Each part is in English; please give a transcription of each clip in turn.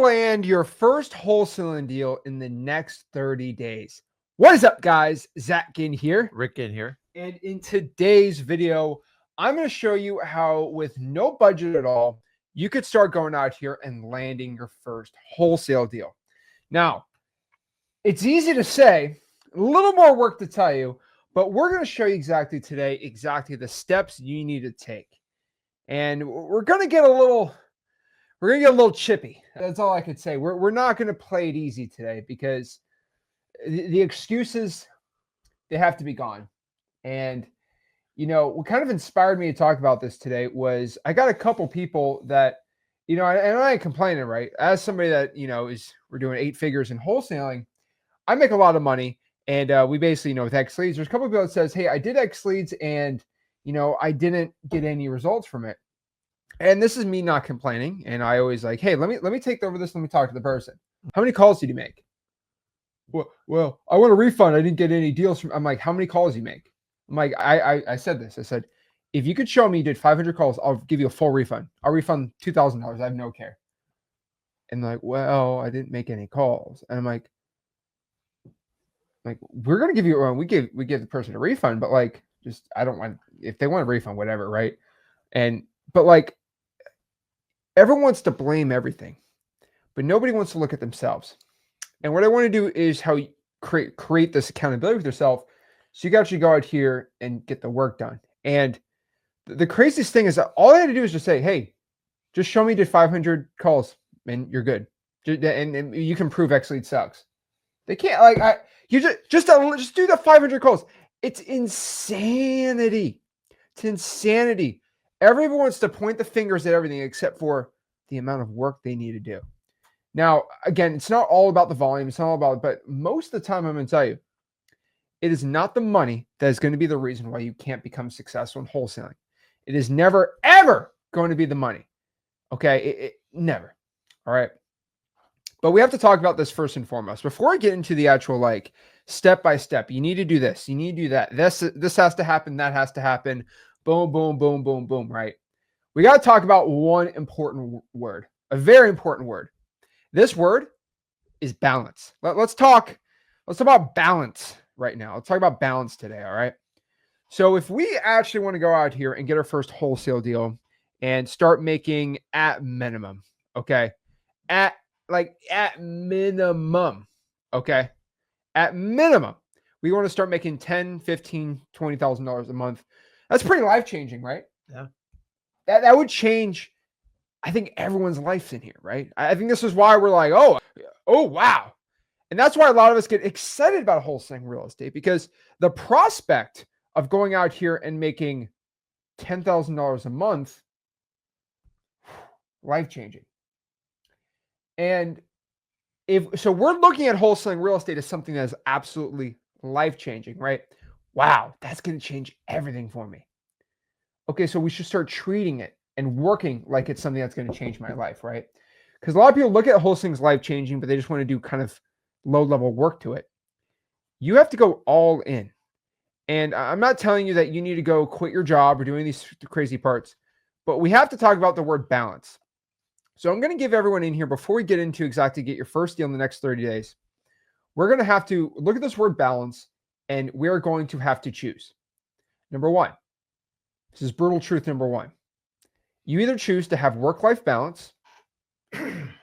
land your first wholesaling deal in the next 30 days. What is up, guys? Zach in here. Rick in here. And in today's video, I'm going to show you how, with no budget at all, you could start going out here and landing your first wholesale deal. Now, it's easy to say, a little more work to tell you, but we're going to show you exactly the steps you need to take. And we're going to get a little chippy. That's all I could say. We're not going to play it easy today because the excuses, they have to be gone. And, you know, what kind of inspired me to talk about this today was I got a couple people that, you know, and I ain't complaining, right? As somebody that, you know, we're doing 8 figures in wholesaling, I make a lot of money. And we basically, you know, with X leads, there's a couple of people that says, hey, I did X leads and, you know, I didn't get any results from it. And this is me not complaining. And I always like, hey, let me take over this. Let me talk to the person. How many calls did you make? Well, I want a refund. I didn't get any deals from. I'm like, how many calls you make? I'm like, I said this. I said, if you could show me you did 500 calls, I'll give you a full refund. I'll refund $2,000. I have no care. And like, well, I didn't make any calls. And I'm like, we're gonna give you. We give the person a refund, but like, just I don't want. If they want a refund, whatever, right? But like, everyone wants to blame everything, but nobody wants to look at themselves. And what I want to do is how you create this accountability with yourself, so you can actually go out here and get the work done. And the craziest thing is that all I had to do is just say, hey, just show me you did 500 calls and you're good. And you can prove X lead sucks. They can't you just do the 500 calls. It's insanity. It's insanity. Everyone wants to point the fingers at everything except for the amount of work they need to do. Now, again, it's not all about the volume. It's not all about, but most of the time I'm going to tell you, it is not the money that is going to be the reason why you can't become successful in wholesaling. It is never, ever going to be the money. Okay? It never. All right. But we have to talk about this first and foremost. Before I get into the actual like step by step, you need to do this. You need to do that. This has to happen. That has to happen. Boom, boom, boom, boom, boom, right? We got to talk about one important word, a very important word. This word is balance. Let's talk about balance right now. Let's talk about balance today, all right? So if we actually want to go out here and get our first wholesale deal and start making at minimum, okay? At minimum, okay? At minimum, we want to start making $10,000, $15,000, $20,000 a month. That's pretty life-changing, right? Yeah. That would change, I think, everyone's life in here, right? I think this is why we're like, oh, wow. And that's why a lot of us get excited about wholesaling real estate, because the prospect of going out here and making $10,000 a month, life-changing. And so we're looking at wholesaling real estate as something that is absolutely life-changing, right? Wow, that's going to change everything for me. Okay, so we should start treating it and working like it's something that's going to change my life, right? Because a lot of people look at wholesaling as life-changing, but they just want to do kind of low-level work to it. You have to go all in. And I'm not telling you that you need to go quit your job or doing these crazy parts, but we have to talk about the word balance. So I'm going to give everyone in here, before we get into exactly get your first deal in the next 30 days, we're going to have to look at this word balance, and we're going to have to choose. Number one, this is brutal truth number one. You either choose to have work-life balance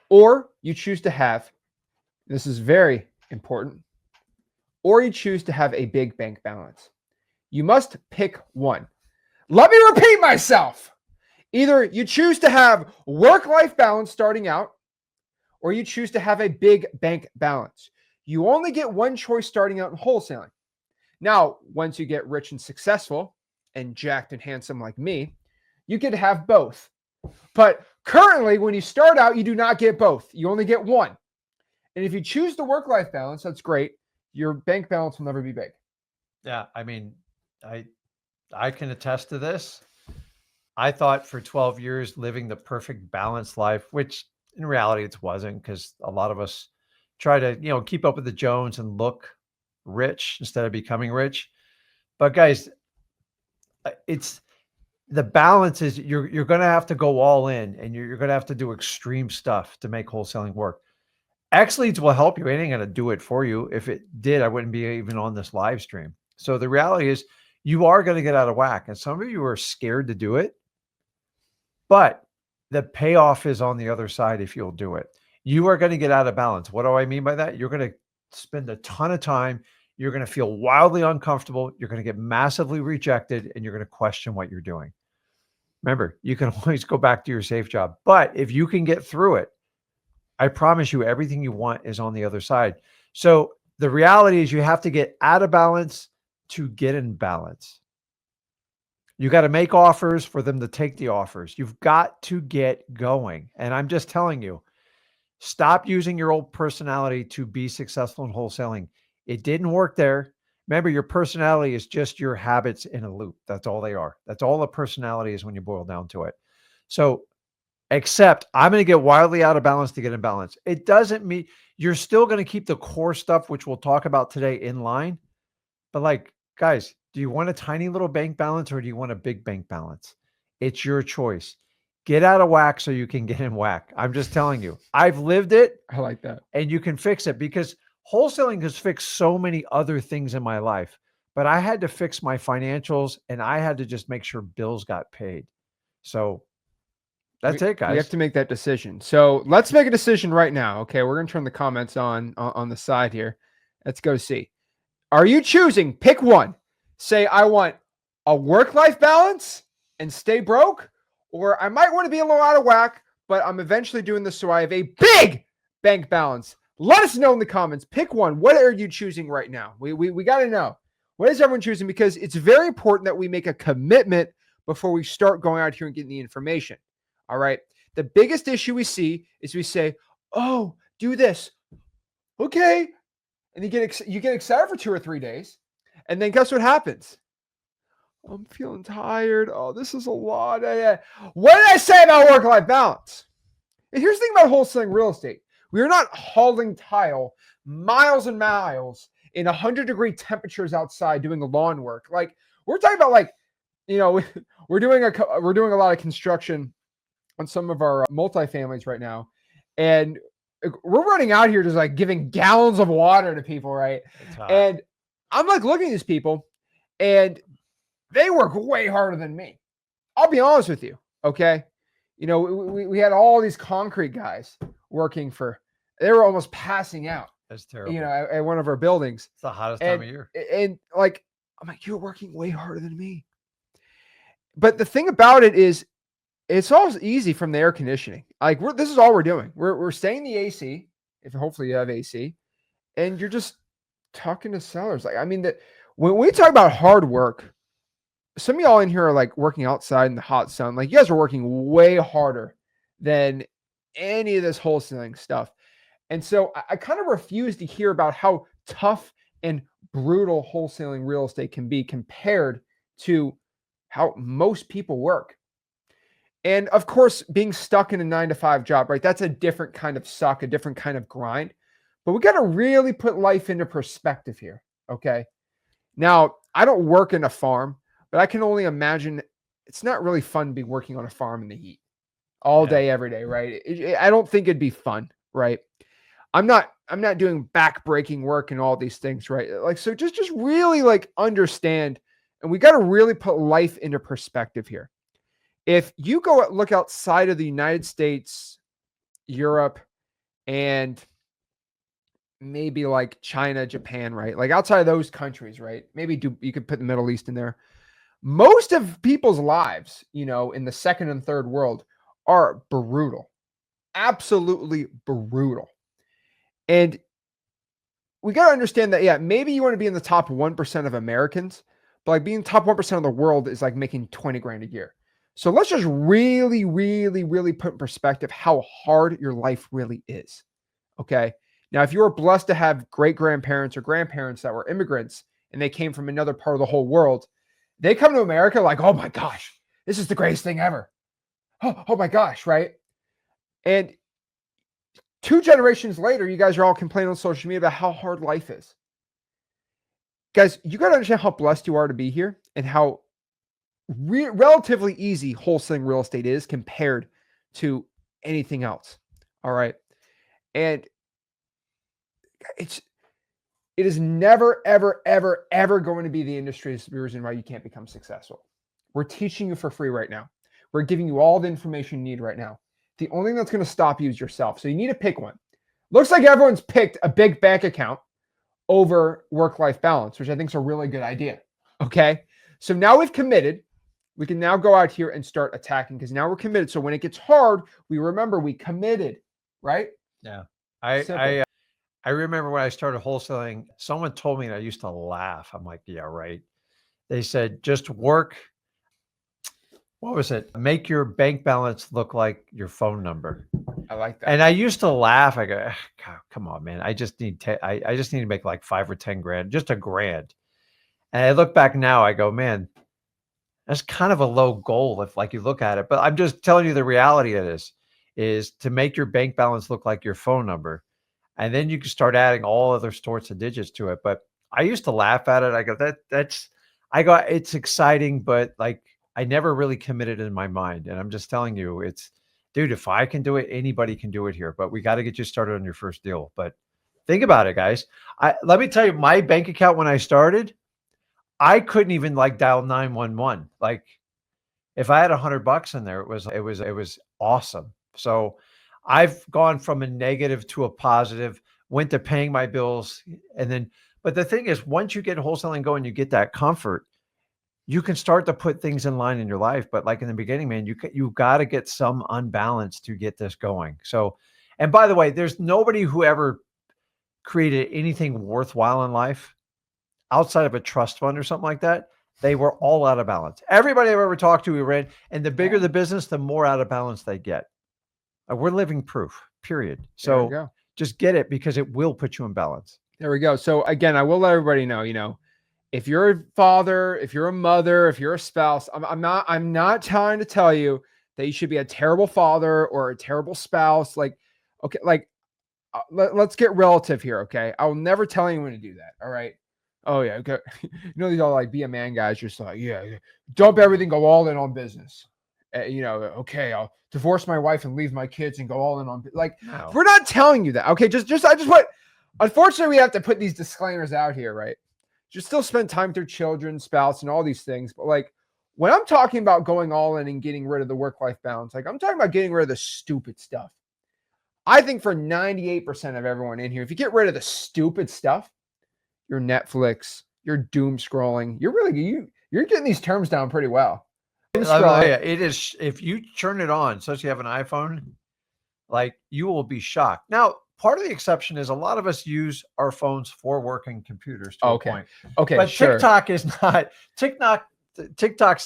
or you choose to have, this is very important, or you choose to have a big bank balance. You must pick one. Let me repeat myself. Either you choose to have work-life balance starting out, or you choose to have a big bank balance. You only get one choice starting out in wholesaling. Now, once you get rich and successful and jacked and handsome like me, you get to have both. But currently, when you start out, you do not get both. You only get one. And if you choose the work-life balance, that's great. Your bank balance will never be big. Yeah, I mean, I can attest to this. I thought for 12 years living the perfect balanced life, which in reality it wasn't, because a lot of us try to, keep up with the Jones and look rich instead of becoming rich. But guys, it's the balance is you're going to have to go all in, and you're going to have to do extreme stuff to make wholesaling work. X leads will help you. It ain't going to do it for you. If it did, I wouldn't be even on this live stream. So the reality is you are going to get out of whack. And some of you are scared to do it, but the payoff is on the other side if you'll do it. You are going to get out of balance. What do I mean by that? You're going to spend a ton of time. You're going to feel wildly uncomfortable. You're going to get massively rejected, and you're going to question what you're doing. Remember, you can always go back to your safe job. But if you can get through it, I promise you everything you want is on the other side. So the reality is you have to get out of balance to get in balance. You got to make offers for them to take the offers. You've got to get going. And I'm just telling you, stop using your old personality to be successful in wholesaling. It didn't work there. Remember, your personality is just your habits in a loop. That's all they are. That's all a personality is when you boil down to it. So, except I'm going to get wildly out of balance to get in balance. It doesn't mean you're still going to keep the core stuff, which we'll talk about today, in line. But like, guys, do you want a tiny little bank balance or do you want a big bank balance? It's your choice. Get out of whack so you can get in whack. I'm just telling you. I've lived it. I like that. And you can fix it because wholesaling has fixed so many other things in my life. But I had to fix my financials and I had to just make sure bills got paid. So that's it, guys. We have to make that decision. So let's make a decision right now. Okay, we're going to turn the comments on the side here. Let's go see. Are you choosing? Pick one. Say, I want a work-life balance and stay broke, or I might want to be a little out of whack, but I'm eventually doing this so I have a big bank balance. Let us know in the comments. Pick one. What are you choosing right now? We got to know. What is everyone choosing? Because it's very important that we make a commitment before we start going out here and getting the information. All right. The biggest issue we see is we say, oh, do this. Okay. And you get excited for 2 or 3 days. And then guess what happens? I'm feeling tired. Oh, this is a lot. What did I say about work-life balance? And here's the thing about wholesaling real estate. We are not hauling tile miles and miles in 100-degree temperatures outside doing the lawn work. Like, we're talking about, like, you know, we're doing a lot of construction on some of our multifamilies right now. And we're running out here just like giving gallons of water to people, right? And I'm like looking at these people and they work way harder than me. I'll be honest with you. Okay. You know, we had all these concrete guys working they were almost passing out. That's terrible. You know, at one of our buildings. It's the hottest time of year. And like, I'm like, you're working way harder than me. But the thing about it is, it's all easy from the air conditioning. Like this is all we're doing. We're staying the AC, if hopefully you have AC, and you're just talking to sellers. Like, I mean, that when we talk about hard work, some of y'all in here are like working outside in the hot sun. Like, you guys are working way harder than any of this wholesaling stuff. And so I kind of refuse to hear about how tough and brutal wholesaling real estate can be compared to how most people work. And of course, being stuck in a 9-to-5 job, right? That's a different kind of suck, a different kind of grind. But we got to really put life into perspective here. Okay. Now, I don't work in a farm, but I can only imagine it's not really fun to be working on a farm in the heat all day, every day, right? I don't think it'd be fun, right? I'm not doing back-breaking work and all these things, right? Like, so just really like understand, and we got to really put life into perspective here. If you go look outside of the United States, Europe, and maybe like China, Japan, right? Like outside of those countries, right? Maybe you could put the Middle East in there. Most of people's lives, you know, in the second and third world are brutal, absolutely brutal. And we got to understand that, yeah, maybe you want to be in the top 1% of Americans, but like being top 1% of the world is like making 20 grand a year. So let's just really, really, really put in perspective how hard your life really is. Okay. Now, if you were blessed to have great grandparents or grandparents that were immigrants and they came from another part of the whole world, they come to America like, oh my gosh, this is the greatest thing ever. Oh my gosh. Right. And 2 generations later, you guys are all complaining on social media about how hard life is. Guys, you got to understand how blessed you are to be here and how relatively easy wholesaling real estate is compared to anything else. All right. And it's it is never, ever, ever, ever going to be the industry's reason why you can't become successful. We're teaching you for free right now. We're giving you all the information you need right now. The only thing that's going to stop you is yourself. So you need to pick one. Looks like everyone's picked a big bank account over work-life balance, which I think is a really good idea. Okay. So now we've committed. We can now go out here and start attacking because now we're committed. So when it gets hard, we remember we committed, right? Yeah. Simple. I remember when I started wholesaling, someone told me, and I used to laugh. I'm like, yeah, right. They said, just work. What was it? Make your bank balance look like your phone number. I like that. And I used to laugh. I go, God, come on, man. I just need I just need to make like 5 or 10 grand, just a grand. And I look back now, I go, man, that's kind of a low goal if like you look at it. But I'm just telling you the reality of this is to make your bank balance look like your phone number. And then you can start adding all other sorts of digits to it. But I used to laugh at it. I go, it's exciting, but like I never really committed in my mind. And I'm just telling you, dude, if I can do it, anybody can do it here. But we got to get you started on your first deal. But think about it, guys. Let me tell you, my bank account when I started, I couldn't even like dial 911. Like if I had $100 in there, it was awesome. So I've gone from a negative to a positive, went to paying my bills. And then, but the thing is, once you get wholesaling going, you get that comfort, you can start to put things in line in your life. But like in the beginning, man, you got to get some unbalance to get this going. So, and by the way, there's nobody who ever created anything worthwhile in life outside of a trust fund or something like that. They were all out of balance. Everybody I've ever talked to, we read, and the bigger the business, the more out of balance they get. We're living proof, period. So just get it because it will put you in balance. There we go. So again, I will let everybody know, if you're a father, if you're a mother, if you're a spouse, I'm not trying to tell you that you should be a terrible father or a terrible spouse. Like, okay, like let's get relative here. Okay. I will never tell anyone to do that. All right. Oh yeah. Okay. These all like be a man guys. Just like, yeah, dump everything, go all in on business. Okay, I'll divorce my wife and leave my kids and go all in on like, no. We're not telling you that. Okay. Unfortunately, we have to put these disclaimers out here, right? You still spend time with your children, spouse, and all these things. But like when I'm talking about going all in and getting rid of the work-life balance, like I'm talking about getting rid of the stupid stuff. I think for 98% of everyone in here, if you get rid of the stupid stuff, your Netflix, your doom scrolling, you're getting these terms down pretty well. It is, if you turn it on, so you have an iPhone, like you will be shocked. Now, part of the exception is a lot of us use our phones for working computers to a point. Okay, but sure. TikTok's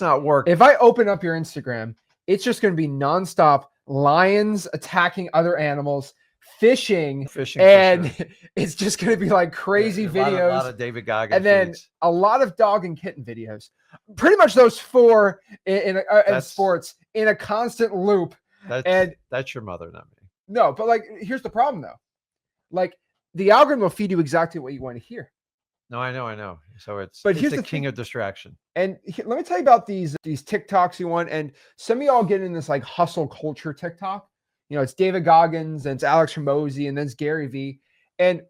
not working. If I open up your Instagram, it's just going to be nonstop lions attacking other animals, fishing, and sure. It's just going to be like crazy videos. A lot of David Goggins and then feeds. A lot of dog and kitten videos. Pretty much those four in sports in a constant loop. That's your mother, not me. No, but like here's the problem though. Like the algorithm will feed you exactly what you want to hear. No, I know. So it's here's the king of distraction. And let me tell you about these TikToks you want. And some of y'all get in this like hustle culture TikTok. It's David Goggins and it's Alex Hormozy and then it's Gary Vee. And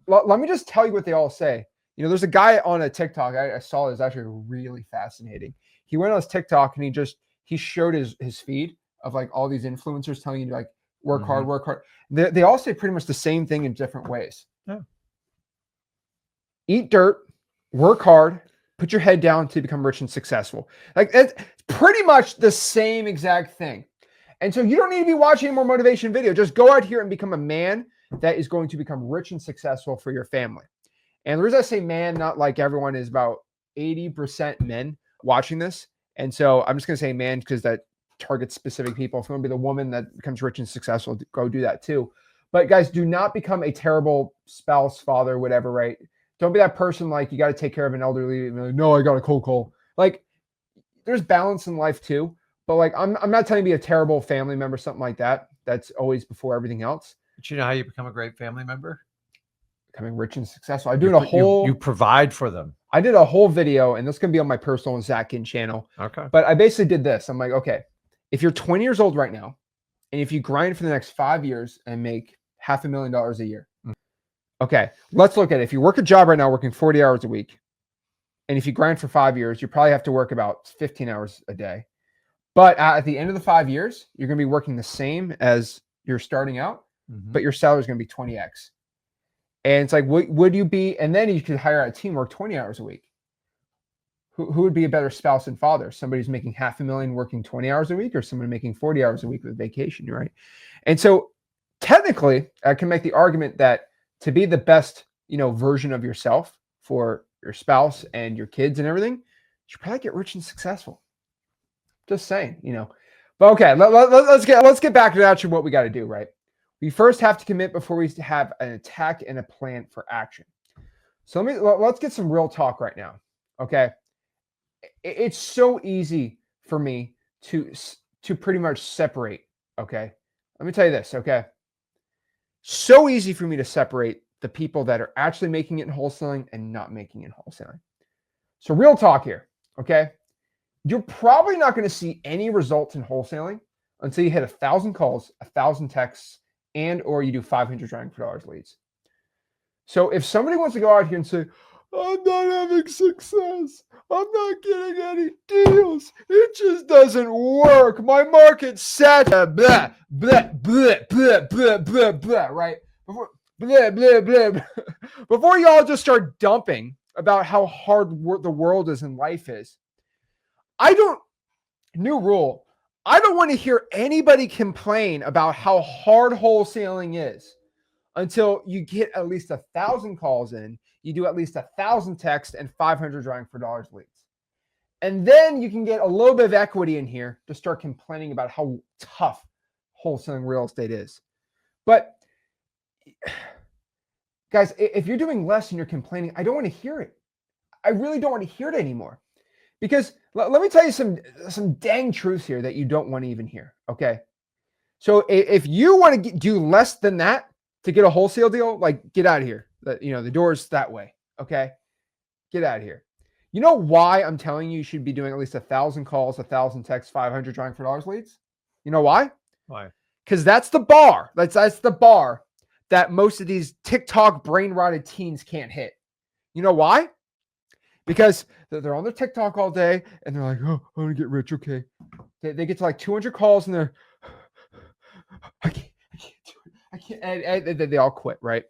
let me just tell you what they all say. There's a guy on a TikTok I saw is actually really fascinating. He went on his TikTok and he showed his feed of like all these influencers telling you to like work hard, work hard. They all say pretty much the same thing in different ways. Yeah. Eat dirt, work hard, put your head down to become rich and successful. Like it's pretty much the same exact thing. And so you don't need to be watching any more motivation video. Just go out here and become a man that is going to become rich and successful for your family. And the reason I say man, not like everyone, is about 80% men watching this. And so I'm just going to say man because that targets specific people. If you want to be the woman that becomes rich and successful, go do that too. But guys, do not become a terrible spouse, father, whatever, right? Don't be that person like you got to take care of an elderly. Like, no, I got a cold call. Like there's balance in life too. But like I'm not telling you to be a terrible family member, something like that. That's always before everything else. But you know how you become a great family member? becoming rich and successful. I'm doing a whole. You provide for them. I did a whole video, and this is gonna be on my personal Zach Kin channel. Okay. But I basically did this. I'm like, okay, if you're 20 years old right now, and if you grind for the next 5 years and make $500,000 a year, okay, let's look at it. If you work a job right now, working 40 hours a week, and if you grind for 5 years, you probably have to work about 15 hours a day. But at the end of the 5 years, you're gonna be working the same as you're starting out, but your salary is gonna be 20x. And it's like, would you be? And then you could hire a team, work 20 hours a week. Who would be a better spouse and father? Somebody who's making $500,000 working 20 hours a week, or someone making 40 hours a week with vacation, right? And so technically, I can make the argument that to be the best, version of yourself for your spouse and your kids and everything, you should probably get rich and successful. Just saying, But okay, let's get back to actually what we got to do, right? We first have to commit before we have an attack and a plan for action. So let's get some real talk right now. Okay. It's so easy for me to pretty much separate. Okay. Let me tell you this. Okay. So easy for me to separate the people that are actually making it in wholesaling and not making it in wholesaling. So real talk here. Okay. You're probably not going to see any results in wholesaling until you hit 1,000 calls, 1,000 texts, and or you do 500 trying for dollars leads. So if somebody wants to go out here and say, I'm not having success, I'm not getting any deals, it just doesn't work, my market's set, blah, blah, blah, blah, blah, blah, blah, right? Blah, blah, blah, blah. Before y'all just start dumping about how hard the world is and life is, new rule, I don't want to hear anybody complain about how hard wholesaling is until you get at least 1,000 calls in, you do at least 1,000 texts and 500 drawing for dollars leads. And then you can get a little bit of equity in here to start complaining about how tough wholesaling real estate is. But guys, if you're doing less and you're complaining, I don't want to hear it. I really don't want to hear it anymore. Because let me tell you some dang truths here that you don't want to even hear, okay? So if you want to do less than that to get a wholesale deal, like get out of here. The door's that way, okay? Get out of here. You know why I'm telling you should be doing at least 1,000 calls, 1,000 texts, 500 trying for dollars leads? You know why? Why? Because that's the bar. That's the bar that most of these TikTok brain-rotted teens can't hit. You know why? Because they're on their TikTok all day and they're like, oh, I want to get rich. Okay. They get to like 200 calls and they're, I can't do it. I can't. And they all quit, right?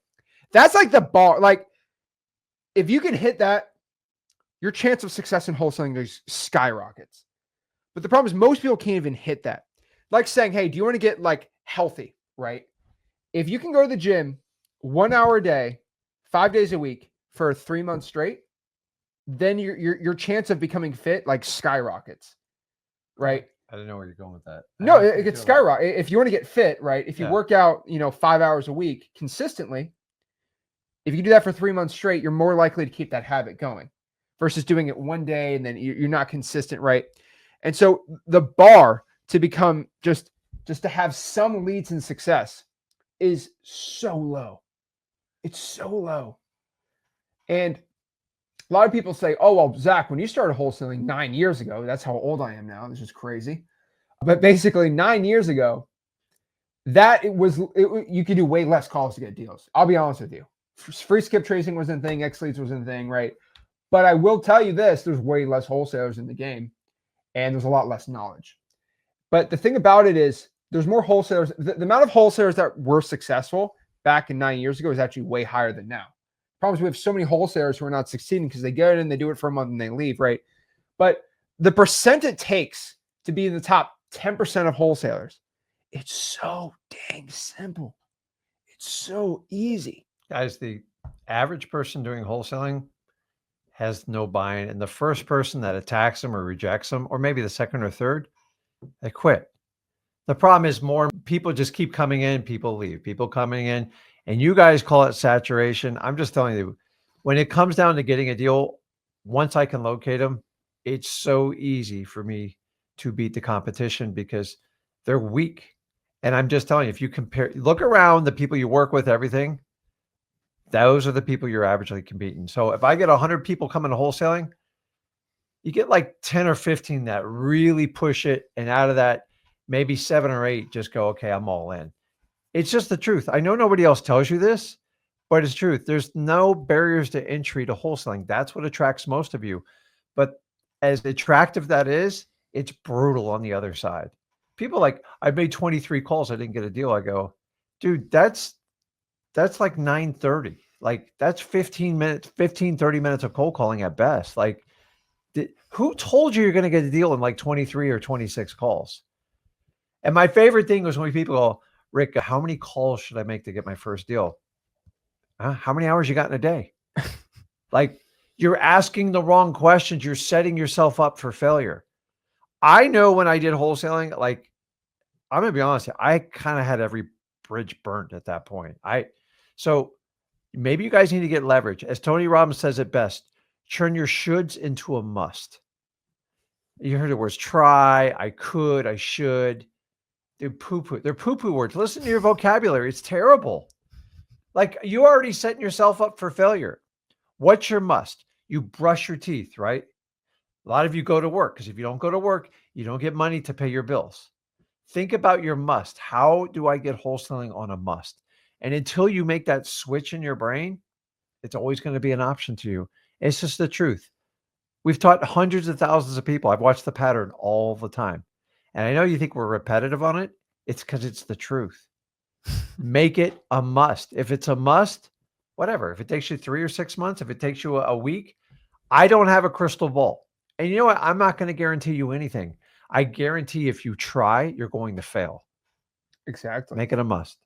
That's like the bar. Like, if you can hit that, your chance of success in wholesaling just skyrockets. But the problem is most people can't even hit that. Like saying, hey, do you want to get like healthy, right? If you can go to the gym 1 hour a day, 5 days a week for 3 months straight, then your chance of becoming fit like skyrockets, right? I don't know where you're going with that. No, it gets skyrocket. If you want to get fit, right? If you work out, 5 hours a week consistently, if you do that for 3 months straight, you're more likely to keep that habit going versus doing it one day and then you're not consistent, right? And so the bar to become just to have some leads and success is so low. It's so low. And a lot of people say, oh, well, Zach, when you started wholesaling 9 years ago, that's how old I am now. This is crazy. But basically 9 years ago, you could do way less calls to get deals. I'll be honest with you. Free skip tracing wasn't a thing. X leads wasn't a thing, right? But I will tell you this, there's way less wholesalers in the game and there's a lot less knowledge. But the thing about it is there's more wholesalers. The amount of wholesalers that were successful back in 9 years ago is actually way higher than now. Problem is we have so many wholesalers who are not succeeding because they get in, they do it for a month and they leave, right? But the percent it takes to be in the top 10% of wholesalers, it's so dang simple. It's so easy. Guys, the average person doing wholesaling has no buy-in. And the first person that attacks them or rejects them, or maybe the second or third, they quit. The problem is more people just keep coming in, people leave, people coming in, and you guys call it saturation. I'm just telling you, when it comes down to getting a deal, once I can locate them, it's so easy for me to beat the competition because they're weak. And I'm just telling you, if you look around the people you work with, everything, Those are the people you're averagely competing. So if I get 100 people coming to wholesaling, you get like 10 or 15 that really push it. And out of that, maybe 7 or 8 just go, okay, I'm all in. It's just the truth. I know nobody else tells you this, but it's truth. There's no barriers to entry to wholesaling. That's what attracts most of you. But as attractive that is, it's brutal on the other side. People like, I made 23 calls. I didn't get a deal. I go, dude, that's like 9:30. Like that's 15 minutes, 15, 30 minutes of cold calling at best. Like who told you you're going to get a deal in like 23 or 26 calls? And my favorite thing was when people go, Rick, how many calls should I make to get my first deal? How many hours you got in a day? Like you're asking the wrong questions. You're setting yourself up for failure. I know when I did wholesaling, like I'm going to be honest, I kind of had every bridge burnt at that point. So maybe you guys need to get leverage. As Tony Robbins says it best, turn your shoulds into a must. You heard the words try, I could, I should. They're poo-poo. They're poo-poo words. Listen to your vocabulary. It's terrible. Like you already setting yourself up for failure. What's your must? You brush your teeth, right? A lot of you go to work because if you don't go to work, you don't get money to pay your bills. Think about your must. How do I get wholesaling on a must? And until you make that switch in your brain, it's always going to be an option to you. It's just the truth. We've taught hundreds of thousands of people. I've watched the pattern all the time. And I know you think we're repetitive on it. It's because it's the truth. Make it a must. If it's a must, whatever. If it takes you 3 or 6 months, if it takes you a week, I don't have a crystal ball. And you know what? I'm not going to guarantee you anything. I guarantee if you try, you're going to fail. Exactly. Make it a must.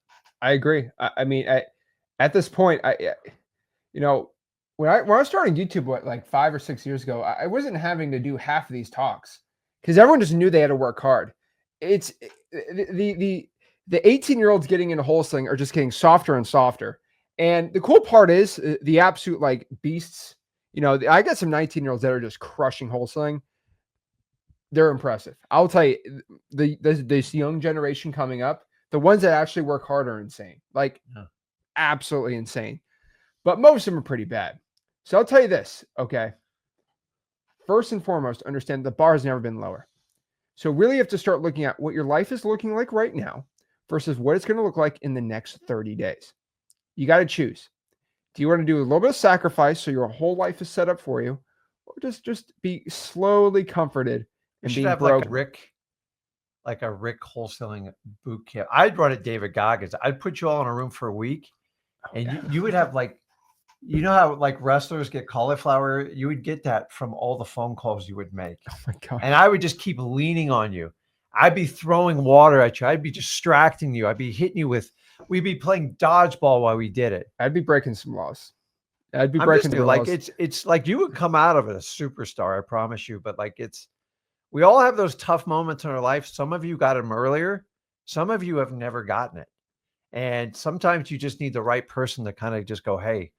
I agree. I mean, at this point, you know, when I was starting YouTube, what, like 5 or 6 years ago, I wasn't having to do half of these talks because everyone just knew they had to work hard. It's the 18-year-olds getting into wholesaling are just getting softer and softer. And the cool part is the absolute like beasts. You know, I got some 19-year-olds that are just crushing wholesaling. They're impressive. I'll tell you, this young generation coming up, the ones that actually work hard are insane. Like absolutely insane. But most of them are pretty bad. So I'll tell you this, okay? First and foremost, understand the bar has never been lower. So really you have to start looking at what your life is looking like right now versus what it's going to look like in the next 30 days. You got to choose. Do you want to do a little bit of sacrifice so your whole life is set up for you, or just be slowly comforted and being broke? Like a Rick wholesaling boot camp. I'd run it David Goggins. I'd put you all in a room for a week, and you would have like, you know how like wrestlers get cauliflower? You would get that from all the phone calls you would make. Oh my God. And I would just keep leaning on you. I'd be throwing water at you. I'd be distracting you. I'd be hitting you with, we'd be playing dodgeball while we did it. I'd be breaking some laws. I'd be I'm breaking just the like, laws. it's like you would come out of it a superstar, I promise you. But like we all have those tough moments in our life. Some of you got them earlier. Some of you have never gotten it. And sometimes you just need the right person to kind of just go, hey,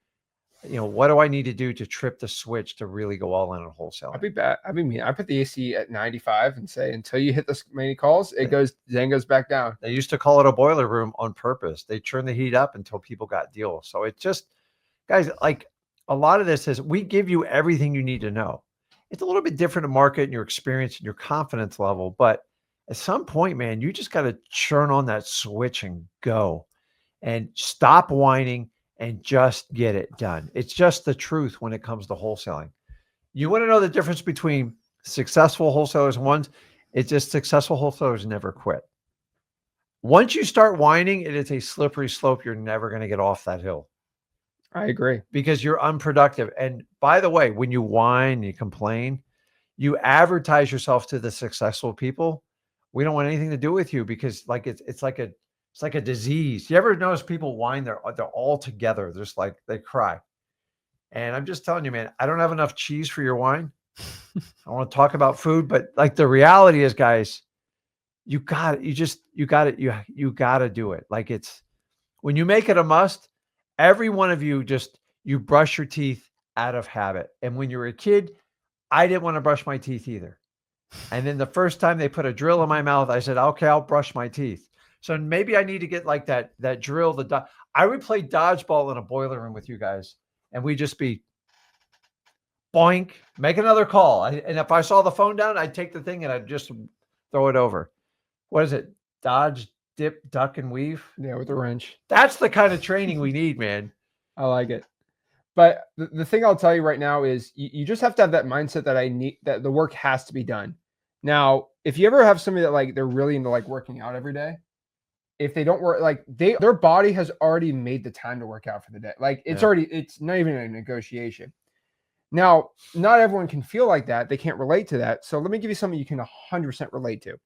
you know, what do I need to do to trip the switch to really go all in on wholesale? I'd be bad. I mean, I put the AC at 95 and say, until you hit this many calls, it goes back down. They used to call it a boiler room on purpose. They turned the heat up until people got deals. So it just, guys, like a lot of this is we give you everything you need to know. It's a little bit different to market and your experience and your confidence level. But at some point, man, you just got to churn on that switch and go and stop whining and just get it done. It's just the truth when it comes to wholesaling. You want to know the difference between successful wholesalers and ones? It's just successful wholesalers never quit. Once you start whining, it is a slippery slope. You're never going to get off that hill. I agree. Because you're unproductive. And by the way, when you whine, you complain, you advertise yourself to the successful people. We don't want anything to do with you because like it's like a disease. You ever notice people whine? They're all together. Just like they cry. And I'm just telling you, man, I don't have enough cheese for your wine. I want to talk about food, but like the reality is, guys, you got to do it. Like it's when you make it a must, every one of you you brush your teeth out of habit. And when you were a kid, I didn't want to brush my teeth either. And then the first time they put a drill in my mouth, I said, okay, I'll brush my teeth. So maybe I need to get like that drill. I would play dodgeball in a boiler room with you guys, and we'd just be boink, make another call. And if I saw the phone down, I'd take the thing and I'd just throw it over. What is it? Dodge, dip, duck, and weave. Yeah, with a wrench. That's the kind of training we need, man. I like it. But the thing I'll tell you right now is you just have to have that mindset that I need, that the work has to be done. Now, if you ever have somebody that like they're really into like working out every day, if they don't work, like their body has already made the time to work out for the day. Like it's already, it's not even a negotiation. Now, not everyone can feel like that. They can't relate to that. So let me give you something you can 100% relate to.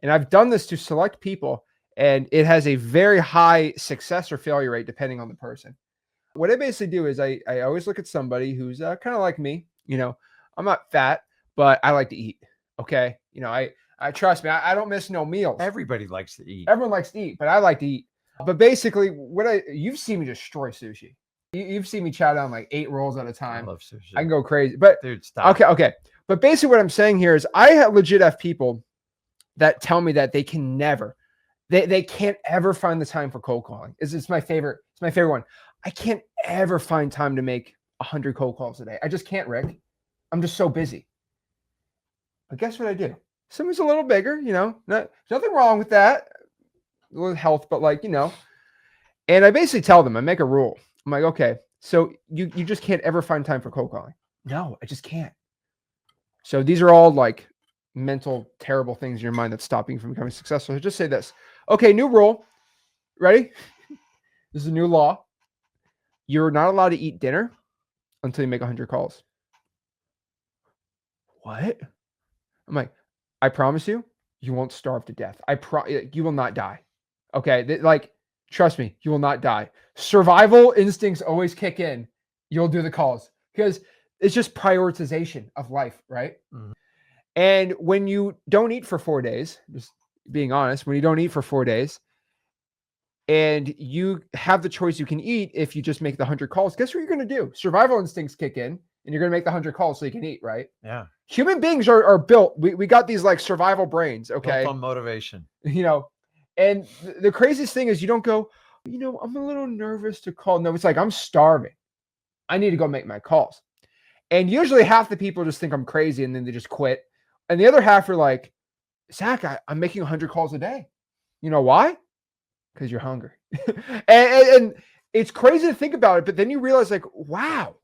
And I've done this to select people, and it has a very high success or failure rate depending on the person. What I basically do is I always look at somebody who's kind of like me. You know, I'm not fat, but I like to eat. Okay. You know, I trust me, I don't miss no meals. Everybody likes to eat. Everyone likes to eat, but I like to eat. But basically, you've seen me destroy sushi. You've seen me chow down like 8 rolls at a time. I love sushi. I can go crazy. But dude, stop. Okay. But basically what I'm saying here is I legit have people that tell me that they can never, they can't ever find the time for cold calling. It's my favorite. It's my favorite one. I can't ever find time to make 100 cold calls a day. I just can't, Rick. I'm just so busy. But guess what I do? Someone's a little bigger, you know, there's nothing wrong with that, with health, but like, you know, and I basically tell them, I make a rule. I'm like, okay, so you just can't ever find time for cold calling. No, I just can't. So these are all like mental, terrible things in your mind that's stopping you from becoming successful. So just say this. Okay, new rule. Ready? This is a new law. You're not allowed to eat dinner until you make 100 calls. What? I'm like, I promise you, you won't starve to death. You will not die. Okay, like, trust me, you will not die. Survival instincts always kick in. You'll do the calls because it's just prioritization of life, right? Mhm. And when you don't eat for 4 days, just being honest, when you don't eat for 4 days and you have the choice, you can eat if you just make the 100 calls, guess what you're going to do? Survival instincts kick in and you're going to make the 100 calls so you can eat, right? Yeah. Human beings are built. We got these like survival brains, okay? Built on motivation. You know, and the craziest thing is you don't go, you know, I'm a little nervous to call. No, it's like, I'm starving. I need to go make my calls. And usually half the people just think I'm crazy and then they just quit. And the other half are like, Zach, I'm making 100 calls a day. You know why? Because you're hungry. and it's crazy to think about it, but then you realize like, wow,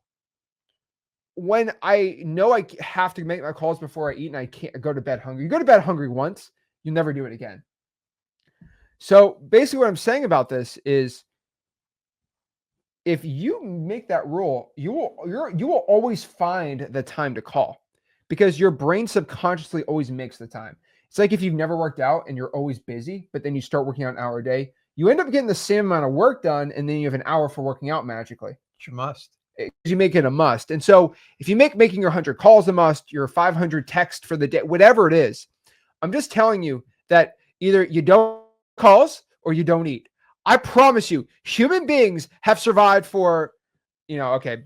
when I know I have to make my calls before I eat and I can't go to bed hungry. You go to bed hungry once, you never do it again. So basically what I'm saying about this is if you make that rule, you will always find the time to call because your brain subconsciously always makes the time. It's like if you've never worked out and you're always busy, but then you start working out an hour a day, you end up getting the same amount of work done and then you have an hour for working out magically. You must. You make it a must. And so if you make making your 100 calls a must, your 500 text for the day, whatever it is, I'm just telling you that either you don't calls or you don't eat. I promise you, human beings have survived for, you know, okay,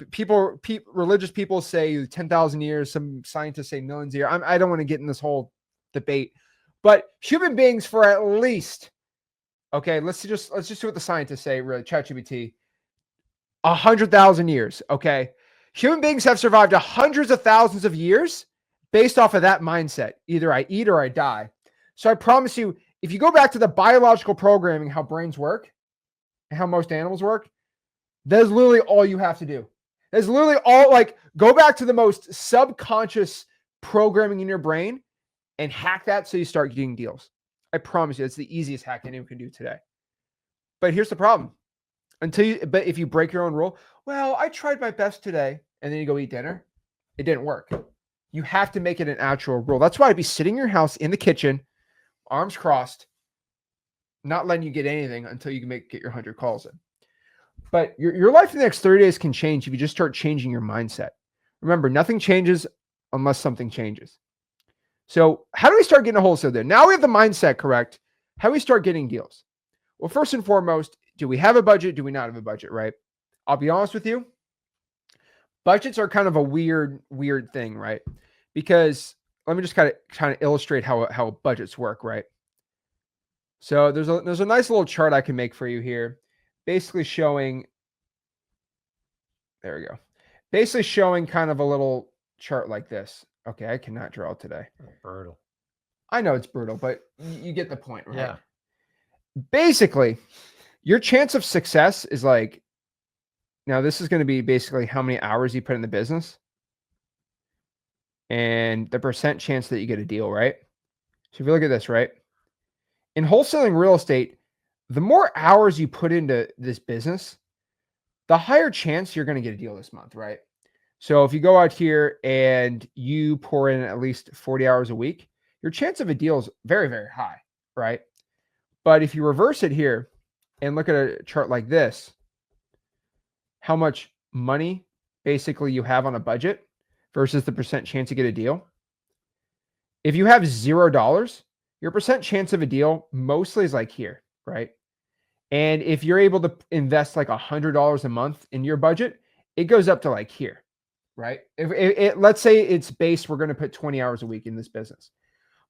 religious people say 10,000 years, some scientists say millions of years. I don't want to get in this whole debate, but human beings for at least, okay, let's just do what the scientists say, really, ChatGPT, 100,000 years. Okay. Human beings have survived hundreds of thousands of years based off of that mindset. Either I eat or I die. So I promise you, if you go back to the biological programming, how brains work and how most animals work, that's literally all you have to do. That's literally all, like, go back to the most subconscious programming in your brain and hack that so you start getting deals. I promise you, it's the easiest hack anyone can do today. But here's the problem. But if you break your own rule, well, I tried my best today, and then you go eat dinner, it didn't work. You have to make it an actual rule. That's why I'd be sitting in your house in the kitchen, arms crossed, not letting you get anything until you can get your 100 calls in. But your life in the next 30 days can change if you just start changing your mindset. Remember, nothing changes unless something changes. So how do we start getting a wholesale deal? Now we have the mindset correct. How do we start getting deals? Well, first and foremost, do we have a budget? Do we not have a budget, right? I'll be honest with you. Budgets are kind of a weird thing, right? Because let me just kind of illustrate how budgets work, right? So there's a nice little chart I can make for you here. basically showing, there we go. Basically showing kind of a little chart like this. Okay, I cannot draw today. Brutal. I know it's brutal, but you get the point, right? Yeah. Basically, your chance of success is like, now this is going to be basically how many hours you put in the business and the percent chance that you get a deal, right? So if you look at this, right? In wholesaling real estate, the more hours you put into this business, the higher chance you're going to get a deal this month, right? So if you go out here and you pour in at least 40 hours a week, your chance of a deal is very, very high, right? But if you reverse it here and look at a chart like this, how much money basically you have on a budget versus the percent chance you get a deal. If you have $0, your percent chance of a deal mostly is like here, right? And if you're able to invest like $100 a month in your budget, it goes up to like here, right? If let's say it's base, we're going to put 20 hours a week in this business.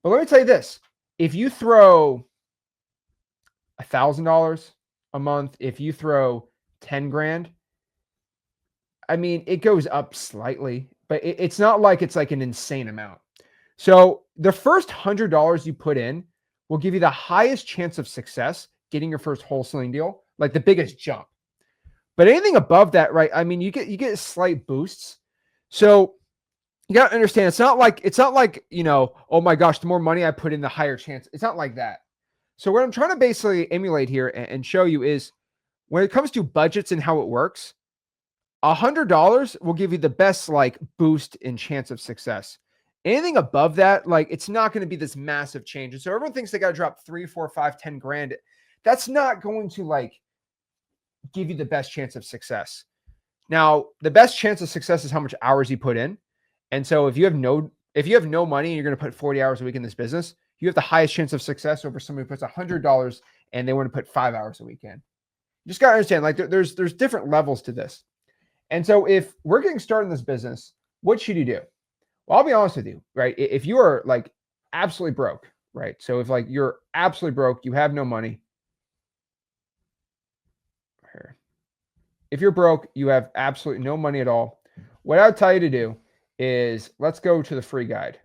But let me tell you this, if you throw $1,000 a month, if you throw 10 grand, I mean, it goes up slightly, but it's not like it's like an insane amount. So the first $100 you put in will give you the highest chance of success getting your first wholesaling deal, like the biggest jump. But anything above that, right? I mean, you get slight boosts. So you got to understand, it's not like, you know, oh my gosh, the more money I put in, the higher chance. It's not like that. So what I'm trying to basically emulate here and show you is when it comes to budgets and how it works, $100 will give you the best like boost in chance of success. Anything above that, like it's not going to be this massive change. And so everyone thinks they got to drop 3, 4, 5, 10 grand. That's not going to like give you the best chance of success. Now, the best chance of success is how much hours you put in. And so if you have no money and you're going to put 40 hours a week in this business, you have the highest chance of success over somebody who puts $100 and they want to put 5 hours a week in. You just got to understand, like there's different levels to this. And so if we're getting started in this business, what should you do? Well, I'll be honest with you, right? If you are like absolutely broke, right? So if like you're absolutely broke, you have no money. Here. If you're broke, you have absolutely no money at all. What I would tell you to do is let's go to the free guide.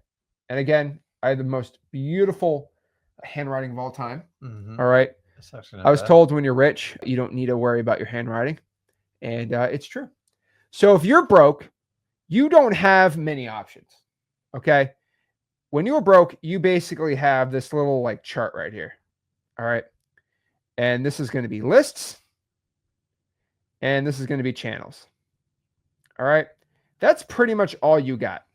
And again, I have the most beautiful handwriting of all time. Mm-hmm. All right. I was bad. told when you're rich, you don't need to worry about your handwriting. And it's true. So if you're broke, you don't have many options. Okay. When you were broke, you basically have this little like chart right here. All right. And this is going to be lists. And this is going to be channels. All right. That's pretty much all you got.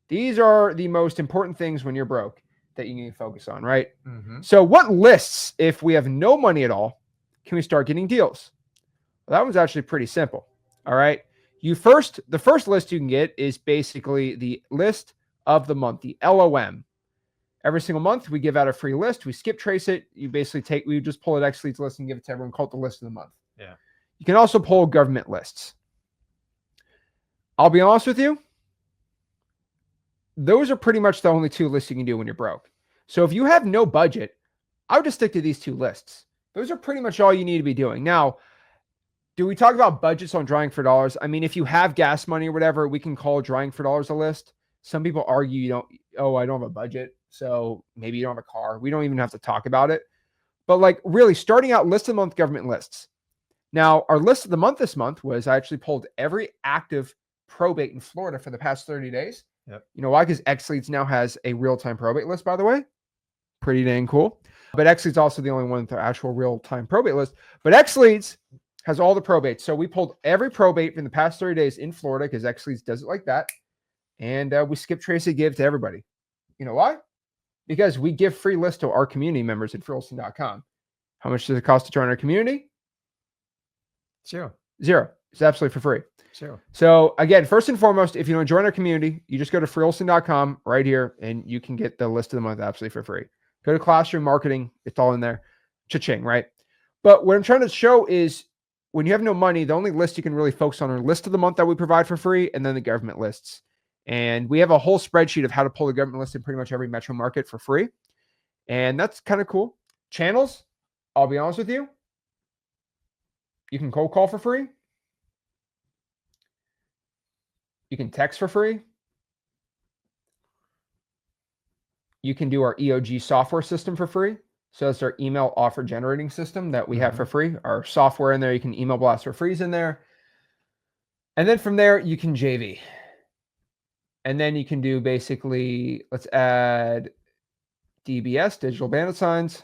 These are the most important things when you're broke that you need to focus on, right? Mm-hmm. So what lists, if we have no money at all, can we start getting deals? Well, that one's actually pretty simple. All right. The first list you can get is basically the list of the month, the LOM. Every single month, we give out a free list. We skip trace it. We just pull an X Leads list and give it to everyone, call it the list of the month. Yeah. You can also pull government lists. I'll be honest with you. Those are pretty much the only two lists you can do when you're broke. So if you have no budget, I would just stick to these two lists. Those are pretty much all you need to be doing. Now, do we talk about budgets on drawing for dollars? I mean, if you have gas money or whatever, we can call drawing for dollars a list. Some people argue I don't have a budget, so maybe you don't have a car. We don't even have to talk about it. But like really starting out list of the month government lists. Now, our list of the month this month was I actually pulled every active probate in Florida for the past 30 days. Yep. You know why? Because X-Leads now has a real-time probate list, by the way. Pretty dang cool. But X-Leads also the only one with the actual real-time probate list. But X-Leads has all the probates. So we pulled every probate from the past 30 days in Florida because X-Leads does it like that. And we skip trace it, give to everybody. You know why? Because we give free lists to our community members at Wholesale.com. How much does it cost to join our community? Zero. It's absolutely for free. Zero. So again, first and foremost, if you want to join our community, you just go to freeolson.com right here and you can get the list of the month absolutely for free. Go to classroom marketing. It's all in there. Cha-ching, right? But what I'm trying to show is when you have no money, the only list you can really focus on are list of the month that we provide for free and then the government lists. And we have a whole spreadsheet of how to pull the government list in pretty much every metro market for free. And that's kind of cool. Channels, I'll be honest with you. You can cold call for free. You can text for free. You can do our EOG software system for free. So it's our email offer generating system that we have for free. Our software in there, you can email blast for free in there. And then from there, you can JV. And then you can do basically, let's add DBS, digital bandit signs.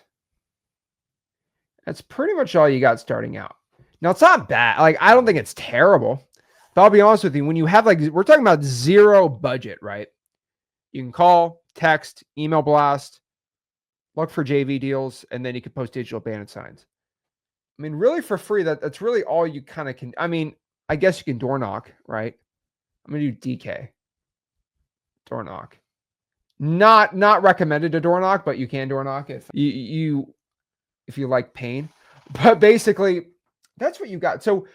That's pretty much all you got starting out. Now, it's not bad. Like, I don't think it's terrible. But I'll be honest with you, when you have like, we're talking about zero budget, right? You can call, text, email blast, look for JV deals, and then you can post digital bandit signs. I mean, really for free, that's really all you kind of can. I mean, I guess you can door knock, right? I'm going to do DK. Door knock. Not recommended to door knock, but you can door knock if you like pain. But basically, that's what you got. So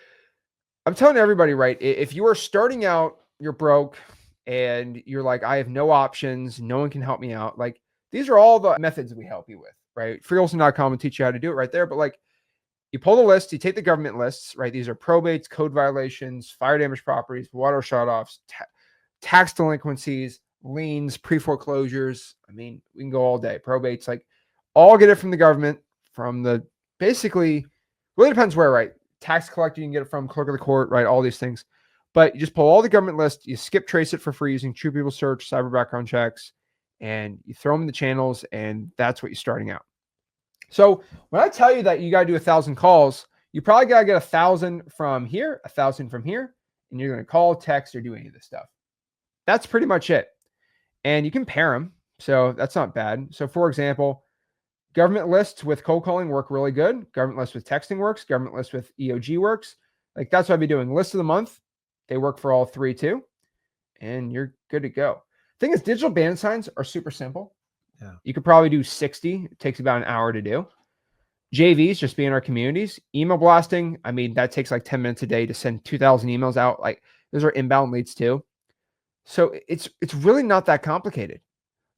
I'm telling everybody, right? If you are starting out, you're broke, and you're like, I have no options, no one can help me out. Like, these are all the methods we help you with, right? Freewholesale.com will teach you how to do it right there. But like, you pull the list, you take the government lists, right? These are probates, code violations, fire damage properties, water shutoffs, tax delinquencies, liens, pre-foreclosures. I mean, we can go all day. Probates, like, all get it from the government, from the, basically, really depends where, right? Tax collector, you can get it from, clerk of the court, right? All these things. But you just pull all the government lists, you skip trace it for free using True People Search, cyber background checks, and you throw them in the channels, and that's what you're starting out. So when I tell you that you got to do 1,000 calls, you probably got to get 1,000 from here, 1,000 from here, and you're going to call, text, or do any of this stuff. That's pretty much it. And you can pair them. So that's not bad. So for example, government lists with cold calling work really good. Government lists with texting works. Government lists with EOG works. Like, that's what I'd be doing. List of the month. They work for all three too. And you're good to go. Thing is, digital bandit signs are super simple. Yeah. You could probably do 60. It takes about an hour to do. JVs, just be in our communities. Email blasting, I mean, that takes like 10 minutes a day to send 2,000 emails out. Like, those are inbound leads too. So it's really not that complicated.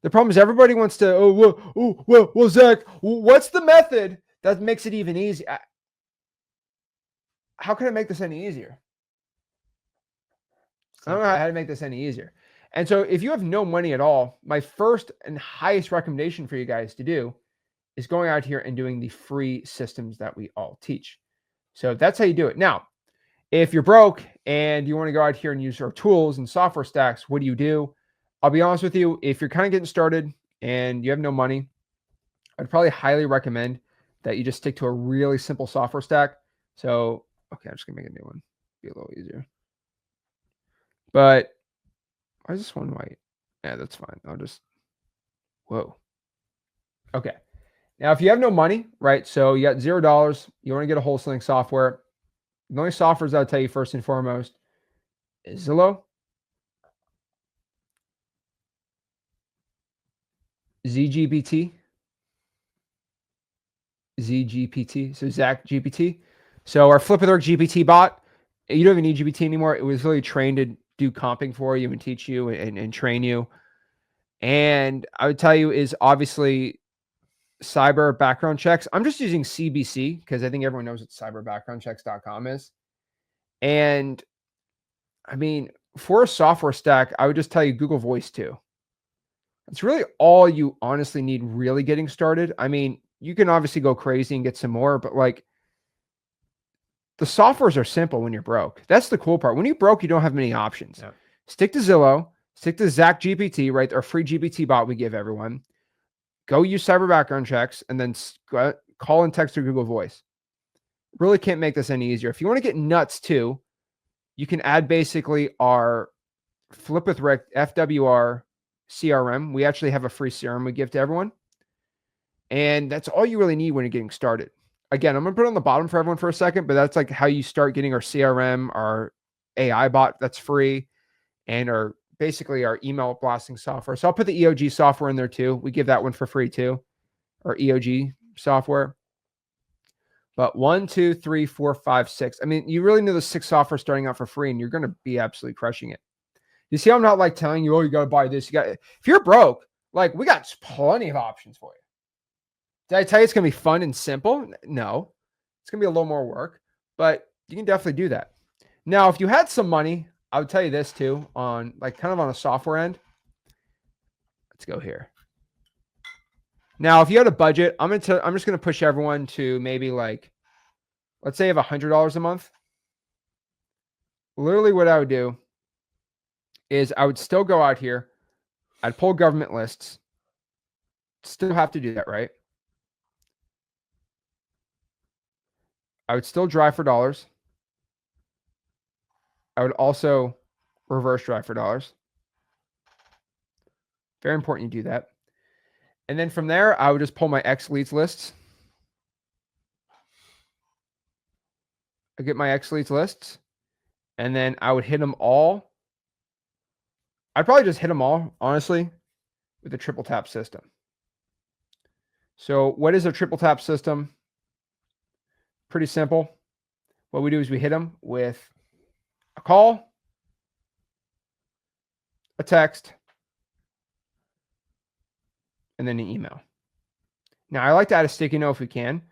The problem is everybody wants to, well, Zach, what's the method that makes it even easier? How can I make this any easier? I don't know how to make this any easier. And so if you have no money at all, my first and highest recommendation for you guys to do is going out here and doing the free systems that we all teach. So that's how you do it. Now, if you're broke and you want to go out here and use our tools and software stacks, what do? I'll be honest with you. If you're kind of getting started and you have no money, I'd probably highly recommend that you just stick to a really simple software stack. So, okay, I'm just gonna make a new one. Be a little easier. But why is this one white? Yeah, that's fine. I'll just, whoa. Okay. Now, if you have no money, right? So you got $0, you want to get a wholesaling software. The only softwares I'll tell you first and foremost is Zillow, ZGPT, so Zach GPT. So our Flip with Org GPT bot, you don't even need GPT anymore. It was really trained to do comping for you and teach you and train you. And I would tell you is obviously cyber background checks. I'm just using CBC because I think everyone knows what cyberbackgroundchecks.com is. And I mean, for a software stack, I would just tell you Google Voice too. It's really all you honestly need really getting started. I mean, you can obviously go crazy and get some more, but like, the softwares are simple when you're broke. That's the cool part. When you're broke, you don't have many options. Yep. Stick to Zillow, stick to Zach GPT, right? Our free GPT bot we give everyone. Go use cyber background checks and then call and text through Google Voice. Really can't make this any easier. If you want to get nuts too, you can add basically our Flip with Rick FWR CRM. We actually have a free CRM we give to everyone. And that's all you really need when you're getting started. Again, I'm going to put it on the bottom for everyone for a second, but that's like how you start getting our CRM, our AI bot that's free, and our basically our email blasting software. So I'll put the EOG software in there too. We give that one for free too, our EOG software. But 1, 2, 3, 4, 5, 6. I mean, you really know the 6 software starting out for free, and you're going to be absolutely crushing it. You see, I'm not like telling you, oh, you got to buy this. If you're broke, like, we got plenty of options for you. Did I tell you it's going to be fun and simple? No, it's going to be a little more work, but You can definitely do that. Now, if you had some money, I would tell you this too, on like kind of on a software end. Let's go here. Now, if you had a budget, I'm just gonna push everyone to maybe like, let's say you have $100 a month. Literally, what I would do is I would still go out here. I'd pull government lists. Still have to do that, right? I would still drive for dollars. I would also reverse drive for dollars. Very important you do that. And then from there, I would just pull my X leads lists. I get my X leads lists, and then I would hit them all. I'd probably just hit them all, honestly, with a triple tap system. So what is a triple tap system? Pretty simple. What we do is we hit them with a call, a text, and then an email. Now, I like to add a sticky note if we can,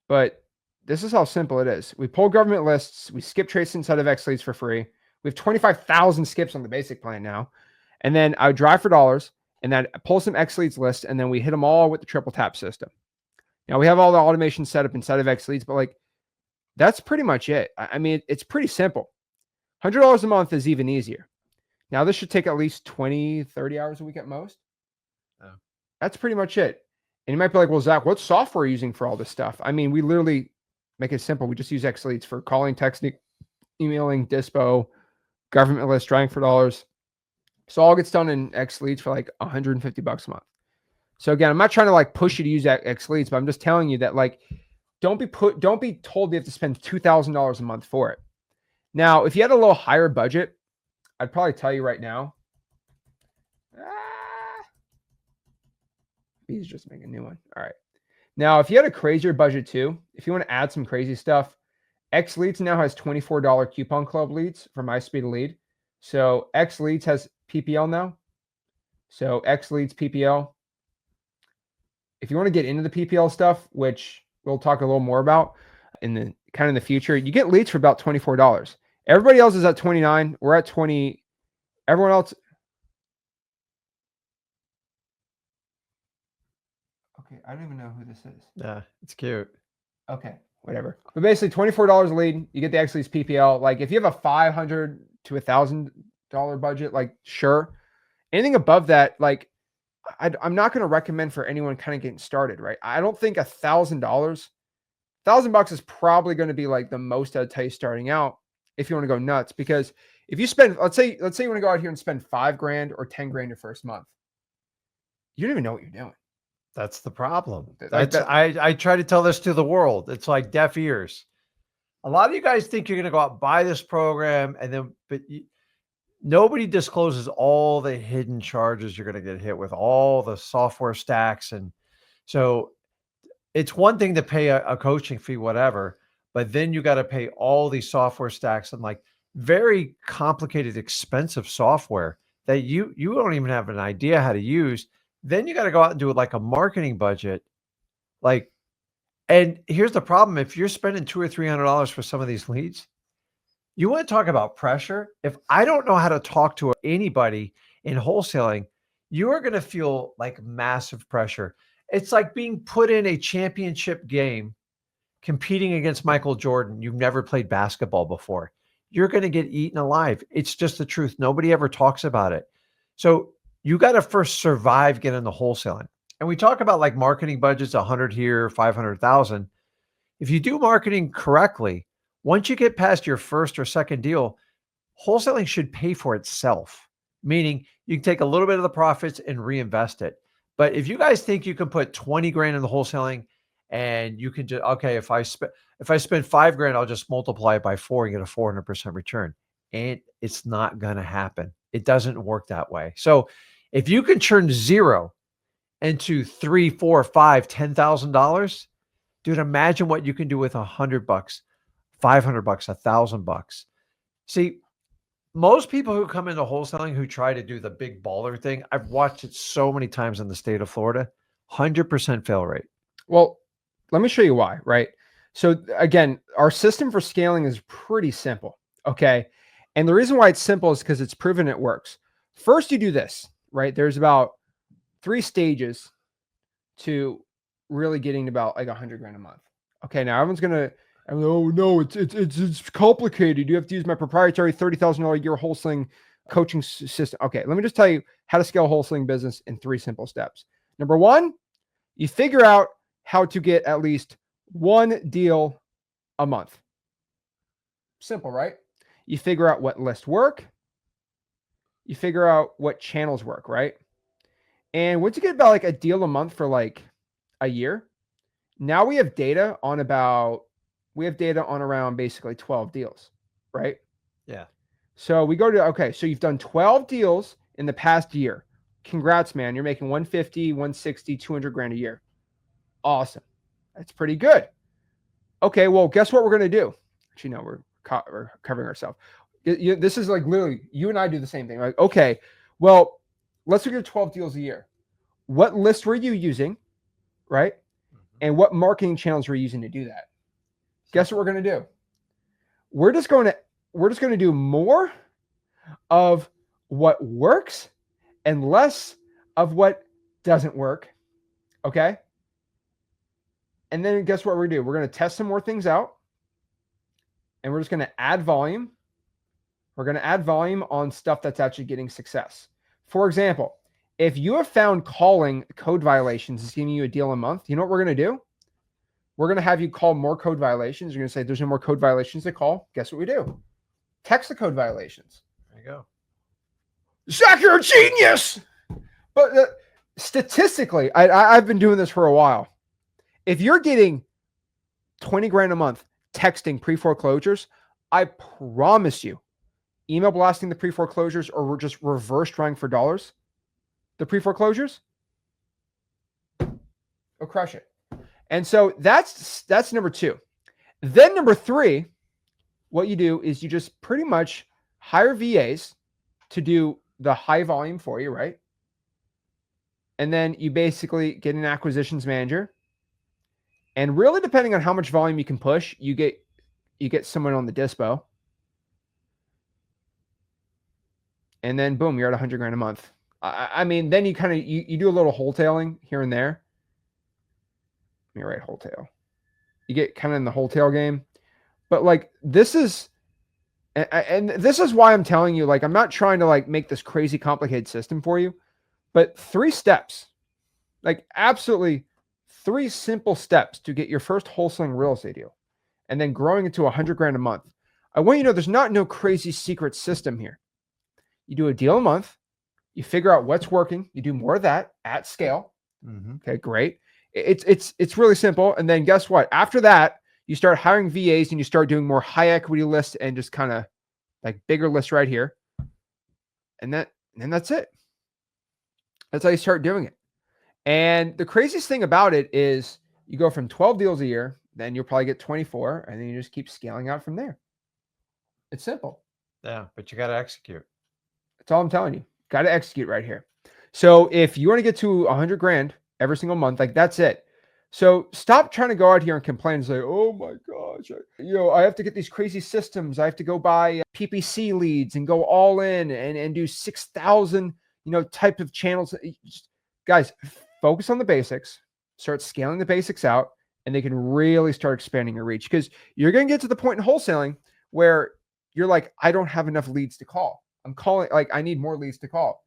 but this is how simple it is. We pull government lists. We skip trace inside of X leads for free. We have 25,000 skips on the basic plan now. And then I would drive for dollars, and then pull some X leads lists, and then we hit them all with the triple tap system. Now, we have all the automation set up inside of X leads, but like that's pretty much it. I mean, it's pretty simple. $100 a month is even easier. Now, this should take at least 20, 30 hours a week at most. Oh. That's pretty much it. And you might be like, well, Zach, what software are you using for all this stuff? I mean, we literally make it simple. We just use X leads for calling, texting, emailing, dispo, government list, driving for dollars. So all gets done in X leads for like $150 a month. So again, I'm not trying to like push you to use X leads, but I'm just telling you that like, don't be told you have to spend $2,000 a month for it. Now, if you had a little higher budget, I'd probably tell you right now. He's just making a new one. All right. Now, if you had a crazier budget too, if you want to add some crazy stuff, X Leads now has $24 coupon club leads for my speed of lead. So X Leads has PPL now. So X Leads PPL. If you want to get into the PPL stuff, which we'll talk a little more about in the kind of in the future, you get leads for about $24. Everybody else is at 29. We're at 20. Everyone else. Okay, I don't even know who this is. Yeah, it's cute. Okay, whatever. But basically, $24 a lead, you get the X Leads PPL. Like if you have a $500 to $1,000 budget, like sure. Anything above that, like I'm not going to recommend for anyone kind of getting started, right? I don't think $1,000 is probably going to be like the most I'd tell you starting out if you want to go nuts. Because if you spend, let's say you want to go out here and spend $5,000 or $10,000 your first month, you don't even know what you're doing. That's the problem. Like I try to tell this to the world. It's like deaf ears. A lot of you guys think you're going to go out and buy this program, and then, but nobody discloses all the hidden charges you're going to get hit with, all the software stacks. And so it's one thing to pay a coaching fee, whatever, but then you got to pay all these software stacks and like very complicated, expensive software that you don't even have an idea how to use. Then you got to go out and do like a marketing budget. Like, and here's the problem. If you're spending $200 or $300 for some of these leads, you want to talk about pressure. If I don't know how to talk to anybody in wholesaling, you are going to feel like massive pressure. It's like being put in a championship game, competing against Michael Jordan. You've never played basketball before. You're going to get eaten alive. It's just the truth. Nobody ever talks about it. So you got to first survive getting into wholesaling. And we talk about like marketing budgets, 100 here, 500,000. If you do marketing correctly, once you get past your first or second deal, wholesaling should pay for itself, meaning you can take a little bit of the profits and reinvest it. But if you guys think you can put 20 grand in the wholesaling and you can just, okay, if I spend $5,000, I'll just multiply it by 4 and get a 400% return. And it's not going to happen. It doesn't work that way. So if you can turn zero into $3,000, $4,000, $5,000, $10,000, dude, imagine what you can do with $100, $500, $1,000. See, most people who come into wholesaling who try to do the big baller thing, I've watched it so many times in the state of Florida, 100% fail rate. Well, let me show you why, right? So again, our system for scaling is pretty simple. Okay. And the reason why it's simple is because it's proven it works. First, you do this, right? There's about 3 stages to really getting to about like 100 grand a month. Okay. Now everyone's going to, oh no, it's complicated. You have to use my proprietary $30,000 a year wholesaling coaching system. Okay. Let me just tell you how to scale a wholesaling business in 3 simple steps. Number 1, you figure out how to get at least 1 deal a month. Simple, right? You figure out what lists work. You figure out what channels work, right? And once you get about like a deal a month for like a year, now we have data on around basically 12 deals, right? Yeah. So we go to, okay, so you've done 12 deals in the past year. Congrats, man. You're making 150, 160, 200 grand a year. Awesome. That's pretty good. Okay, well, guess what we're going to do? Actually, no, we're covering ourselves. This is like literally, you and I do the same thing. Like, okay, well, let's look at 12 deals a year. What list were you using, right? And what marketing channels were you using to do that? Guess what we're going to do? We're just going to do more of what works and less of what doesn't work. Okay? And then guess what we're going to do? We're going to test some more things out. And we're just going to add volume. We're going to add volume on stuff that's actually getting success. For example, if you have found calling code violations is giving you a deal a month, you know what we're going to do? We're going to have you call more code violations. You're going to say, there's no more code violations to call. Guess what we do? Text the code violations. There you go. Zach, you're a genius. But statistically, I've been doing this for a while. If you're getting 20 grand a month texting pre-foreclosures, I promise you, email blasting the pre-foreclosures or just reverse trying for dollars, the pre-foreclosures, will crush it. And so that's number 2. Then number 3, what you do is you just pretty much hire VAs to do the high volume for you, right? And then you basically get an acquisitions manager. And really, depending on how much volume you can push, you get someone on the dispo. And then boom, you're at 100 grand a month. I mean, then you kind of you do a little wholesaling here and there. Let me write wholesale. You get kind of in the wholesale game. But like this is why I'm telling you, like, I'm not trying to like make this crazy complicated system for you, but 3 steps, like absolutely 3 simple steps to get your first wholesaling real estate deal and then growing it to 100 grand a month. I want you to know there's no crazy secret system here. You do a deal a month, you figure out what's working, you do more of that at scale. Okay, great. It's really simple. And then guess what? After that, you start hiring VAs and you start doing more high equity lists and just kind of like bigger lists right here. And then that's it. That's how you start doing it. And the craziest thing about it is you go from 12 deals a year, then you'll probably get 24, and then you just keep scaling out from there. It's simple. Yeah, but you got to execute. That's all I'm telling you. Got to execute right here. So if you want to get to 100 grand every single month, like that's it. So stop trying to go out here and complain and say, oh my gosh, I have to get these crazy systems. I have to go buy PPC leads and go all in and do 6,000, type of channels. Guys, focus on the basics, start scaling the basics out, and they can really start expanding your reach, because you're going to get to the point in wholesaling where you're like, I don't have enough leads to call. I'm calling, like, I need more leads to call.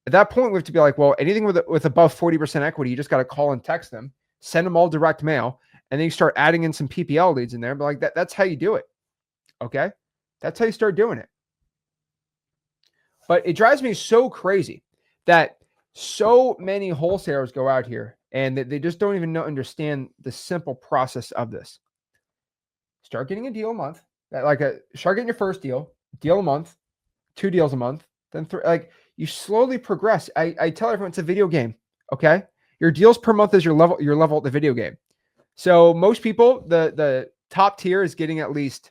At that point, we have to be like, well, anything with above 40% equity, you just got to call and text them, send them all direct mail, and then you start adding in some PPL leads in there. But like that's how you do it. Okay. That's how you start doing it. But it drives me so crazy that so many wholesalers go out here and they just don't even understand the simple process of this. Start getting a deal a month. Start getting your first deal a month, 2 deals a month, then 3. Like, you slowly progress. I tell everyone it's a video game. Okay. Your deals per month is your level at the video game. So most people, the top tier is getting at least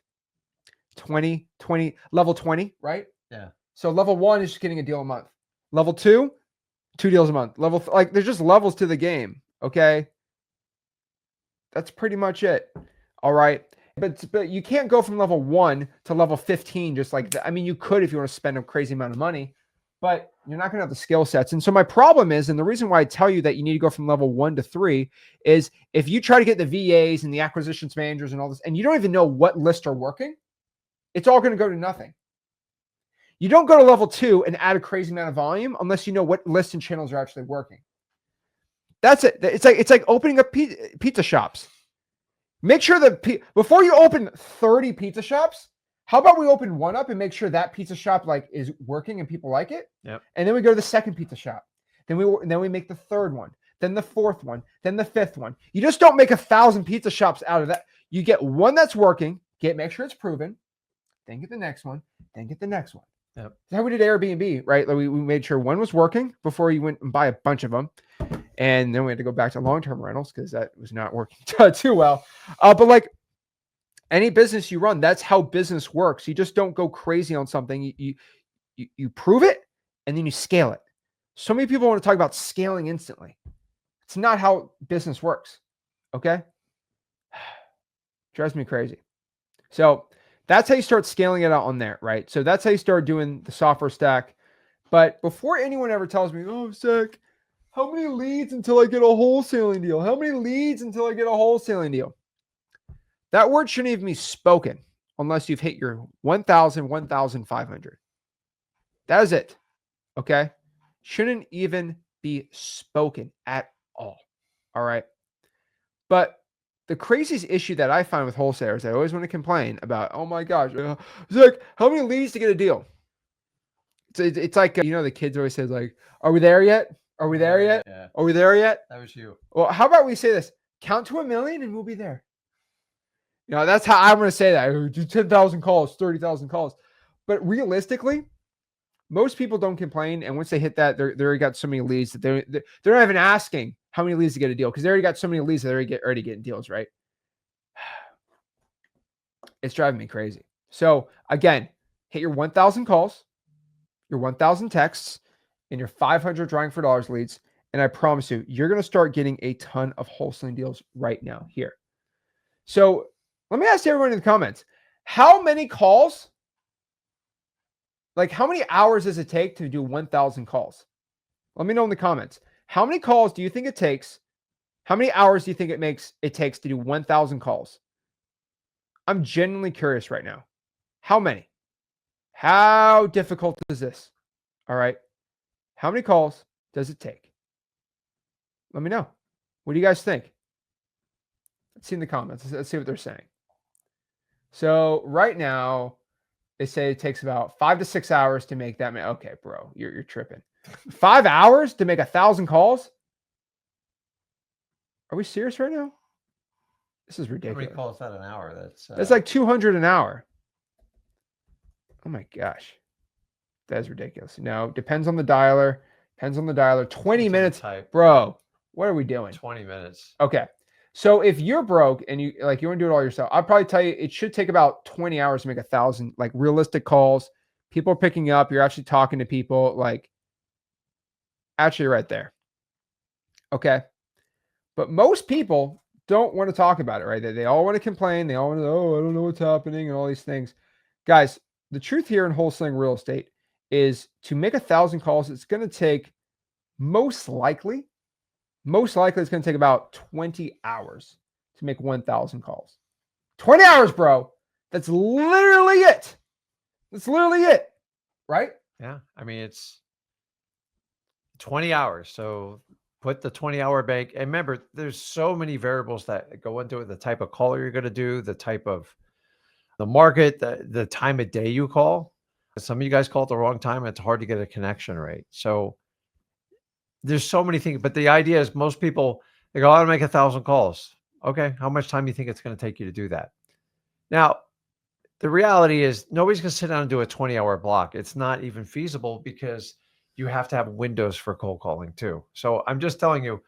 20, level 20, right? Yeah. So level 1 is just getting a deal a month. Level 2, 2 deals a month. There's just levels to the game. Okay. That's pretty much it. All right. But you can't go from level 1 to level 15 just like that. I mean, you could if you want to spend a crazy amount of money, but you're not going to have the skill sets. And so my problem is, and the reason why I tell you that you need to go from level 1 to 3 is if you try to get the VAs and the acquisitions managers and all this, and you don't even know what lists are working, it's all going to go to nothing. You don't go to level 2 and add a crazy amount of volume unless you know what lists and channels are actually working. That's it. It's like opening up pizza shops. Make sure that before you open 30 pizza shops, how about we open one up and make sure that pizza shop like is working and people like it? Yep. And then we go to the second pizza shop. Then we make the third one, then the fourth one, then the fifth one. You just don't make 1,000 pizza shops out of that. You get one that's working, make sure it's proven, then get the next one, then get the next one. Yep. That's how we did Airbnb, right? Like we made sure one was working before you went and buy a bunch of them. And then we had to go back to long-term rentals because that was not working too well. But like any business you run, that's how business works. You just don't go crazy on something. You prove it and then you scale it. So many people want to talk about scaling instantly. It's not how business works. Okay. Drives me crazy. So that's how you start scaling it out on there, right? So that's how you start doing the software stack. But before anyone ever tells me, oh, Zach, how many leads until I get a wholesaling deal? How many leads until I get a wholesaling deal? That word shouldn't even be spoken unless you've hit your 1,000, 1,500. That is it. Okay. Shouldn't even be spoken at all. All right. But the craziest issue that I find with wholesalers, I always want to complain about, oh my gosh, Zach, how many leads to get a deal? It's like, the kids always say like, are we there yet? Are we there yet? Yeah. Are we there yet? That was you. Well, how about we say this? Count to 1 million and we'll be there. That's how I'm going to say that. Do 10,000 calls, 30,000 calls. But realistically, most people don't complain. And once they hit that, they already got so many leads that they're not even asking how many leads to get a deal because they already got so many leads that they're already getting deals, right? It's driving me crazy. So again, hit your 1,000 calls, your 1,000 texts, and your 500 drawing for dollars leads. And I promise you, you're going to start getting a ton of wholesaling deals right now here. So let me ask everyone in the comments, how many calls, like how many hours does it take to do 1,000 calls? Let me know in the comments. How many calls do you think it takes? How many hours do you think it takes to do 1,000 calls? I'm genuinely curious right now. How many? How difficult is this? All right. How many calls does it take? Let me know. What do you guys think? Let's see in the comments. Let's see what they're saying. So right now, they say it takes about 5 to 6 hours to make that many. Okay, bro, you're tripping. 5 hours to make 1,000 calls? Are we serious right now? This is ridiculous. How many calls that an hour? That's like 200 an hour. Oh my gosh. That's ridiculous. No, depends on the dialer. 20 minutes. Bro, what are we doing? 20 minutes. Okay. So if you're broke and you want to do it all yourself, I'd probably tell you it should take about 20 hours to make 1,000 like realistic calls. People are picking up. You're actually talking to people like actually right there. Okay. But most people don't want to talk about it, right? They all want to complain. They all want to, I don't know what's happening and all these things. Guys, the truth here in wholesaling real estate is to make 1,000 calls, it's going to take most likely it's going to take about 20 hours to make 1,000 calls. 20 hours, bro. That's literally it. Right? Yeah. I mean, it's 20 hours. So put the 20-hour bank. And remember, there's so many variables that go into it. The type of caller you're going to do, the type of the market, the time of day you call. Some of you guys call at the wrong time. And it's hard to get a connection rate. So there's so many things, but the idea is most people, they go, I want to make 1,000 calls. Okay. How much time do you think it's going to take you to do that? Now, the reality is nobody's going to sit down and do a 20-hour block. It's not even feasible because you have to have windows for cold calling too. So I'm just telling you,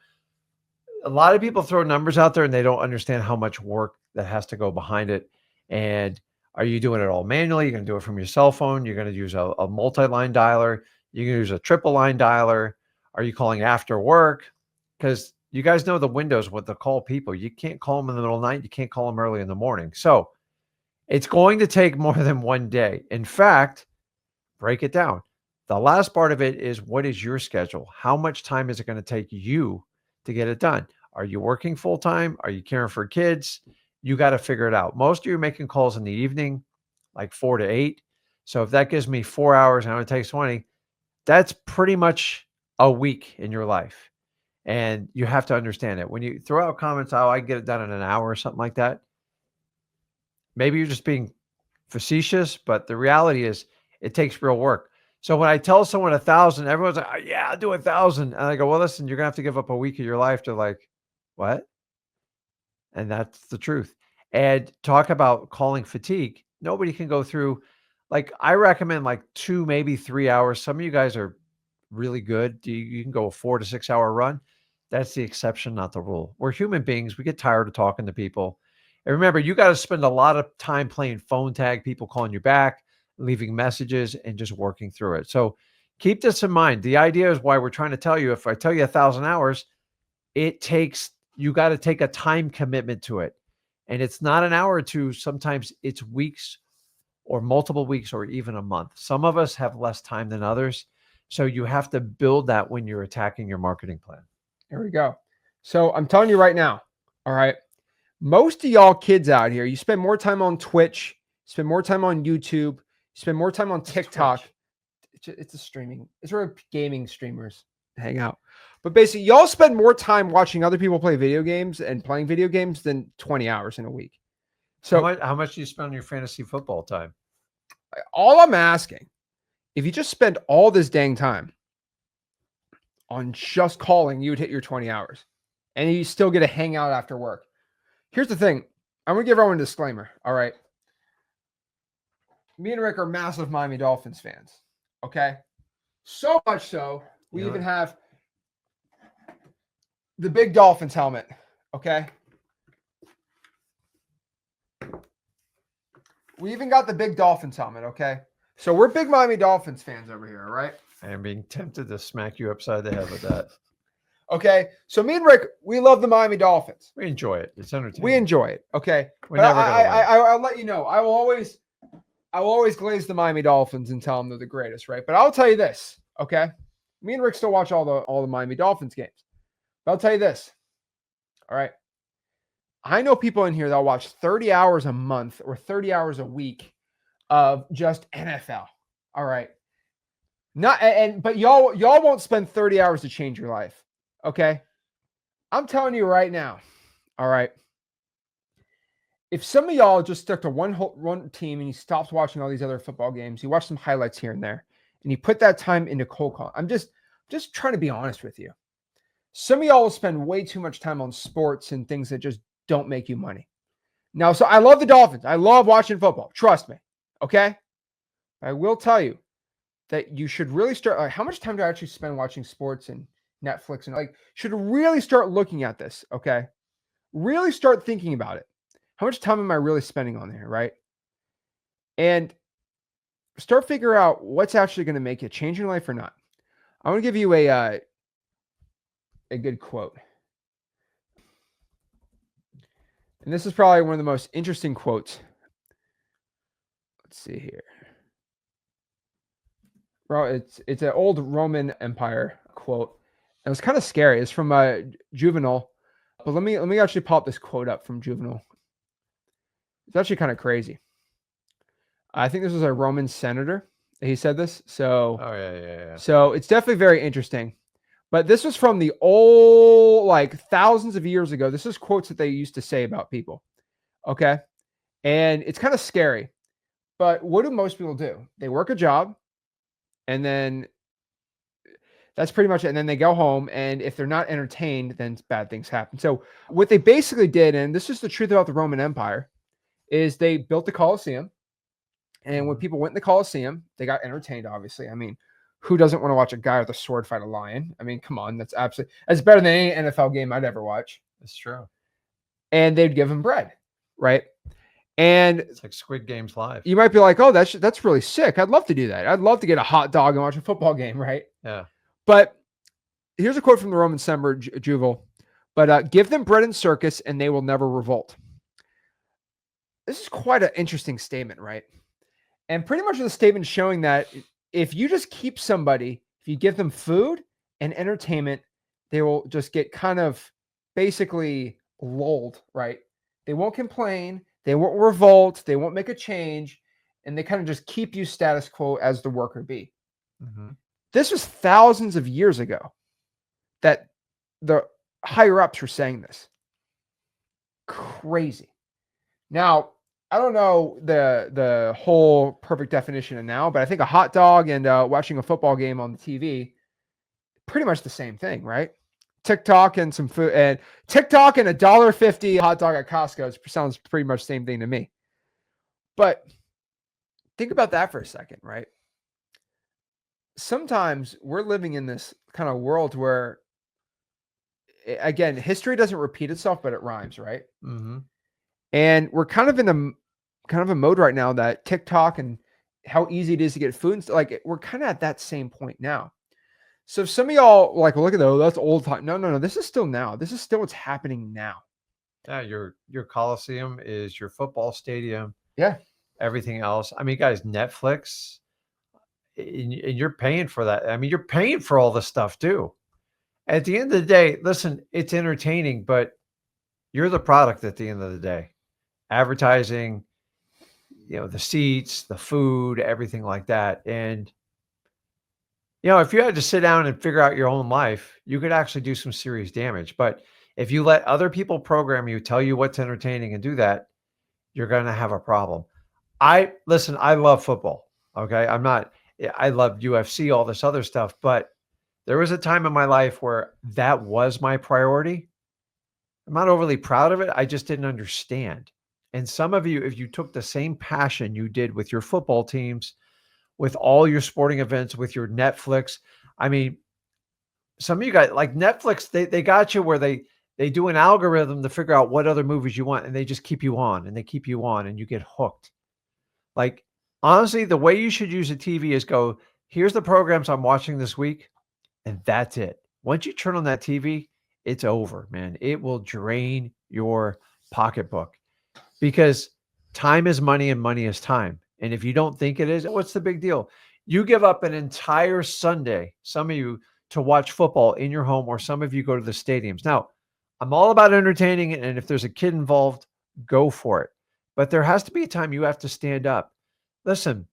a lot of people throw numbers out there and they don't understand how much work that has to go behind it. And are you doing it all manually? You're going to do it from your cell phone. You're going to use a multi-line dialer. You're going to use a triple line dialer. Are you calling after work? Because You guys know the windows what to call people. You can't call them in the middle of the night. You can't call them early in the morning. So it's going to take more than one day. In fact, break it down. The last part of it is, what is your schedule? How much time is it going to take you to get it done? Are you working full time? Are you caring for kids? You got to figure it out. Most of you are making calls in the evening, like 4 to 8. So if that gives me 4 hours and it takes 20, that's pretty much a week in your life. And you have to understand it. When you throw out comments, oh, I get it done in an hour or something like that, maybe you're just being facetious, but the reality is it takes real work. So when I tell someone 1,000, everyone's like, oh, yeah, I'll do 1,000. And I go, well, listen, you're gonna have to give up a week of your life to like, what? And that's the truth. And talk about calling fatigue. Nobody can go through, like, I recommend like 2, maybe 3 hours. Some of you guys are really good. You can go a 4 to 6 hour run. That's the exception, not the rule. We're human beings. We get tired of talking to people. And remember, you got to spend a lot of time playing phone tag, people calling you back, leaving messages, and just working through it. So keep this in mind. The idea is why we're trying to tell you, if I tell you 1,000 hours, you got to take a time commitment to it. And it's not an hour or two. Sometimes it's weeks or multiple weeks or even a month. Some of us have less time than others. So you have to build that when you're attacking your marketing plan. There we go. So I'm telling you right now, all right, most of y'all kids out here, you spend more time on Twitch, spend more time on YouTube, spend more time on TikTok. It's a streaming, it's where gaming streamers hang out. But basically, y'all spend more time watching other people play video games and playing video games than 20 hours in a week. So how much do you spend on your fantasy football time? All I'm asking, if you just spend all this dang time on just calling, you would hit your 20 hours and you still get to hang out after work. Here's the thing. I'm going to give everyone a disclaimer. All right. Me and Rick are massive Miami Dolphins fans. Okay. So much so, we even have the big Dolphins helmet. Okay. We even got the big Dolphins helmet. Okay. So we're big Miami Dolphins fans over here. All right. I am being tempted to smack you upside the head with that. Okay. So me and Rick, we love the Miami Dolphins. We enjoy it. It's entertaining. We enjoy it. Okay. We're never gonna win. I'll let you know. I will always glaze the Miami Dolphins and tell them they're the greatest, right? But I'll tell you this, okay? Me and Rick still watch all the Miami Dolphins games. But I'll tell you this. All right. I know people in here that'll watch 30 hours a month or 30 hours a week of just NFL. All right. But y'all won't spend 30 hours to change your life. Okay. I'm telling you right now. All right. If some of y'all just stuck to one team and you stopped watching all these other football games, you watch some highlights here and there, and you put that time into cold call. I'm just trying to be honest with you. Some of y'all will spend way too much time on sports and things that just don't make you money. Now, so I love the Dolphins. I love watching football. Trust me. Okay. I will tell you that you should really start. Like, how much time do I actually spend watching sports and Netflix, and should really start looking at this. Okay. Really start thinking about it. How much time am I really spending on there? Right. And start figuring out what's actually going to make you change your life or not. I want to give you a good quote. And this is probably one of the most interesting quotes. Let's see here. Well, it's an old Roman Empire quote. It was kind of scary. It's from Juvenal. But let me actually pop this quote up from Juvenal. It's actually kind of crazy. I think this was a Roman senator. He said this. So yeah. So it's definitely very interesting. But this was from the old, thousands of years ago. This is quotes that they used to say about people. Okay. And it's kind of scary. But what do most people do? They work a job, and then that's pretty much it. And then they go home, and if they're not entertained, then bad things happen. So what they basically did, and this is the truth about the Roman Empire, is they built the Colosseum. And when people went in the Colosseum, they got entertained, obviously. I mean, who doesn't want to watch a guy with a sword fight a lion? I mean, come on, that's better than any NFL game I'd ever watch. It's true. And they'd give him bread, right? And it's like Squid Games live. You might be like, oh, that's really sick. I'd love to do that. I'd love to get a hot dog and watch a football game, right? Yeah. But here's a quote from the Roman senator, Juvenal. But give them bread and circus, and they will never revolt. This is quite an interesting statement, right? And pretty much the statement showing that if you just keep somebody, if you give them food and entertainment, they will just get kind of basically lulled, right? They won't complain, they won't revolt, they won't make a change, and they kind of just keep you status quo as the worker bee. Mm-hmm. This was thousands of years ago that the higher ups were saying this. Crazy. Now, I don't know the whole perfect definition of now, but I think a hot dog and watching a football game on the TV, pretty much the same thing, right? TikTok and some food, and TikTok and $1.50 hot dog at Costco sounds pretty much the same thing to me. But think about that for a second, right? Sometimes we're living in this kind of world where, again, history doesn't repeat itself, but it rhymes, right? Mm-hmm. And we're kind of in a mode right now that TikTok and how easy it is to get food and stuff, like we're kind of at that same point now. So if some of y'all like, look at that, that's old time. No. This is still now. This is still what's happening now. Yeah, your Coliseum is your football stadium. Yeah. Everything else. I mean, guys, Netflix, and you're paying for that. I mean, you're paying for all this stuff too. At the end of the day, listen, it's entertaining, but you're the product at the end of the day. Advertising, the seats, the food, everything like that. And, if you had to sit down and figure out your own life, you could actually do some serious damage. But if you let other people program you, tell you what's entertaining and do that, you're going to have a problem. I love football. Okay. I love UFC, all this other stuff, but there was a time in my life where that was my priority. I'm not overly proud of it. I just didn't understand. And some of you, if you took the same passion you did with your football teams, with all your sporting events, with your Netflix, I mean, some of you guys like Netflix, they got you where they do an algorithm to figure out what other movies you want, and they just keep you on and they keep you on and you get hooked. Like, honestly, the way you should use a TV is go, here's the programs I'm watching this week, and that's it. Once you turn on that TV, it's over, man. It will drain your pocketbook because time is money and money is time. And if you don't think it is, what's the big deal? You give up an entire Sunday, some of you, to watch football in your home, or some of you go to the stadiums. Now, I'm all about entertaining, and if there's a kid involved, go for it. But there has to be a time you have to stand up. Listen,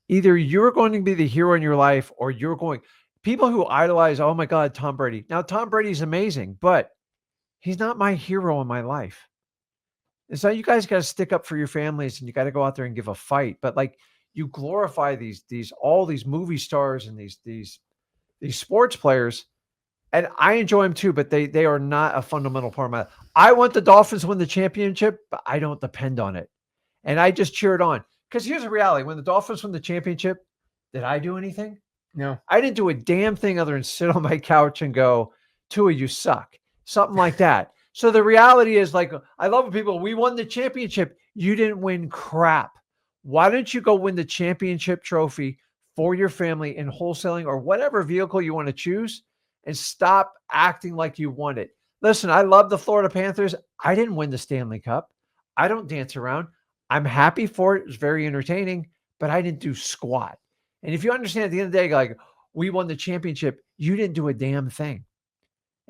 either you're going to be the hero in your life, or you're going, people who idolize, oh my God, Tom Brady. Now, Tom Brady's amazing, but he's not my hero in my life. And so you guys got to stick up for your families, and you got to go out there and give a fight. But like, you glorify all these movie stars and these sports players, and I enjoy them too, but they are not a fundamental part of my life. I want the Dolphins to win the championship, but I don't depend on it. And I just cheer it on. Because here's the reality. When the Dolphins won the championship, did I do anything? No. I didn't do a damn thing other than sit on my couch and go, Tua, you suck. Something like that. So the reality is, like, I love when people, we won the championship. You didn't win crap. Why don't you go win the championship trophy for your family in wholesaling or whatever vehicle you want to choose, and stop acting like you won it? Listen, I love the Florida Panthers. I didn't win the Stanley Cup. I don't dance around. I'm happy for it. It was very entertaining, but I didn't do squat. And if you understand at the end of the day, like, we won the championship, you didn't do a damn thing.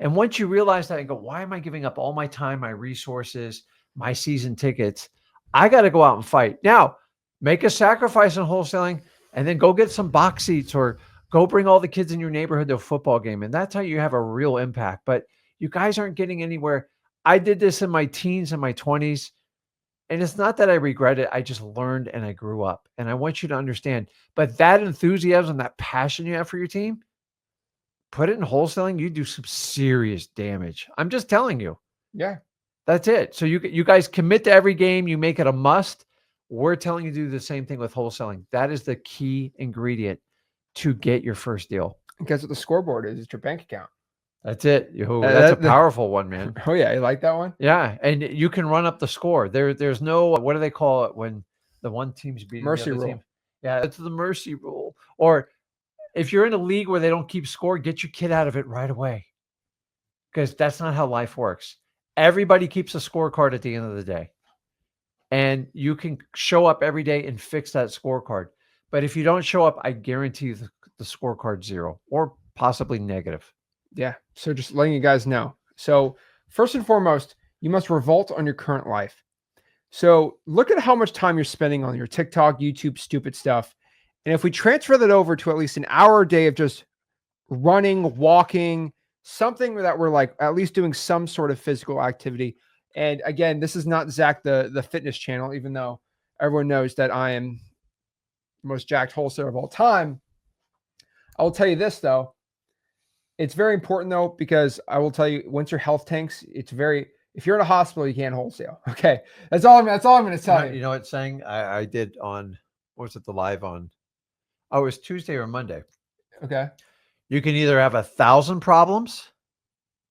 And once you realize that and go, why am I giving up all my time, my resources, my season tickets? I got to go out and fight. Now, make a sacrifice in wholesaling and then go get some box seats, or go bring all the kids in your neighborhood to a football game. And that's how you have a real impact. But you guys aren't getting anywhere. I did this in my teens and my 20s. And it's not that I regret it. I just learned and I grew up. And I want you to understand. But that enthusiasm, that passion you have for your team, put it in wholesaling, you do some serious damage. I'm just telling you. Yeah. That's it. So you guys commit to every game. You make it a must. We're telling you to do the same thing with wholesaling. That is the key ingredient to get your first deal. And guess what the scoreboard is? It's your bank account. That's it. That's a powerful one, man. Oh, yeah. You like that one? Yeah. And you can run up the score. There's no, what do they call it when the one team's beating Mercy the other rule. team? Yeah, it's the mercy rule. Or if you're in a league where they don't keep score, get your kid out of it right away. because that's not how life works. Everybody keeps a scorecard at the end of the day. And you can show up every day and fix that scorecard. But if you don't show up, I guarantee you the scorecard's 0 or possibly negative. Yeah. So just letting you guys know. So first and foremost, you must revolt on your current life. So look at how much time you're spending on your TikTok, YouTube, stupid stuff. And if we transfer that over to at least an hour a day of just running, walking, something that we're like at least doing some sort of physical activity. And again, this is not Zach the fitness channel, even though everyone knows that I am the most jacked wholesaler of all time. I will tell you this though. It's very important though, because I will tell you, once your health tanks, it's very, if you're in a hospital, you can't wholesale. Okay. That's all I'm going to tell you. You know what saying I did on, what was it, the live on? Oh, it was Tuesday or Monday. Okay. You can either have 1,000 problems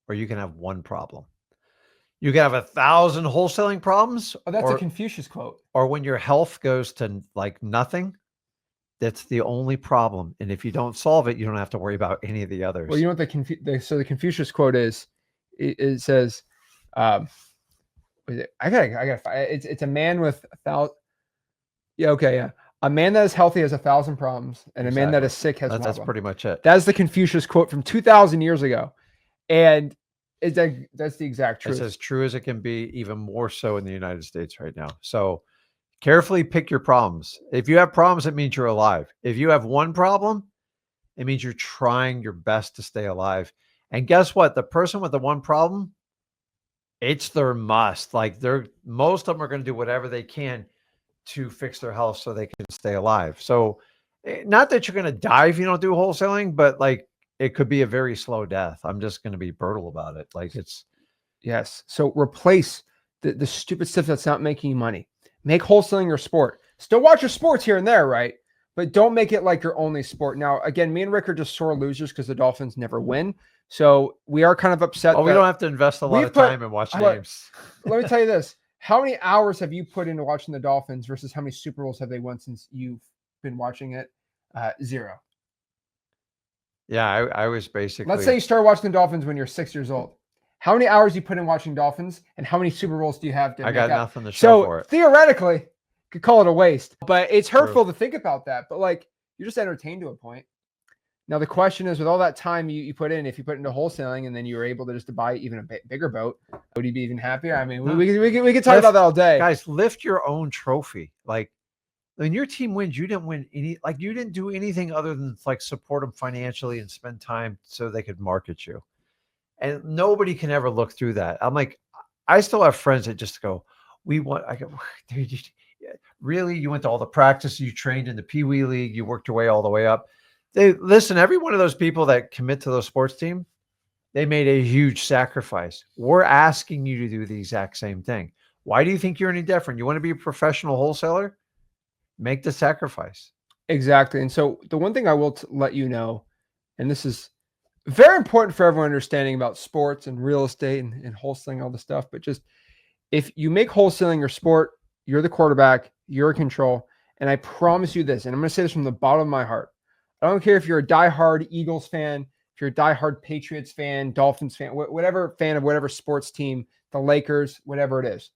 or you can have one problem. You can have 1,000 wholesaling problems. Oh, that's a Confucius quote. Or when your health goes to like nothing, that's the only problem. And if you don't solve it, you don't have to worry about any of the others. Well, you know what the Confucius quote is? It says, I got it's a man with 1,000. Yeah. Okay. Yeah. A man that is healthy has 1,000 problems, and a man that is sick has one. That's pretty much it. That's the Confucius quote from 2,000 years ago. And that's the exact truth. It's as true as it can be, even more so in the United States right now. So carefully pick your problems. If you have problems, it means you're alive. If you have one problem, it means you're trying your best to stay alive. And guess what? The person with the one problem, it's their must. Like most of them are going to do whatever they can to fix their health so they can stay alive. So not that you're going to die if you don't do wholesaling, but like it could be a very slow death. I'm just going to be brutal about it. Like it's. Yes. So replace the stupid stuff that's not making you money. Make wholesaling your sport. Still watch your sports here and there, right? But don't make it like your only sport. Now, again, me and Rick are just sore losers because the Dolphins never win. So we are kind of upset. Oh, we don't have to invest a lot of time in watching games. Let me tell you this. How many hours have you put into watching the Dolphins versus how many Super Bowls have they won since you've been watching it? 0. Yeah, I was basically. Let's say you started watching the Dolphins when you're 6 years old. How many hours you put in watching Dolphins, and how many Super Bowls do you have? I got nothing to show for it. Theoretically, you could call it a waste, but it's hurtful to think about that. But like, you're just entertained to a point. Now the question is, with all that time you put in, if you put into wholesaling and then you were able to just buy even a bigger boat, would you be even happier? I mean, we could talk about that all day. Guys, lift your own trophy. Like when your team wins, you didn't win you didn't do anything other than like support them financially and spend time so they could market you. And nobody can ever look through that. I'm like, I still have friends that just go, I go, dude, really? You went to all the practice, you trained in the Pee Wee League, you worked your way all the way up. Listen, every one of those people that commit to those sports team, they made a huge sacrifice. We're asking you to do the exact same thing. Why do you think you're any different? You want to be a professional wholesaler? Make the sacrifice. Exactly. And so the one thing I will let you know, and this is very important for everyone understanding about sports and real estate and wholesaling, all this stuff, but just if you make wholesaling your sport, you're the quarterback, you're in control. And I promise you this, and I'm going to say this from the bottom of my heart. I don't care if you're a diehard Eagles fan, if you're a diehard Patriots fan, Dolphins fan, whatever fan of whatever sports team, the Lakers, whatever it is.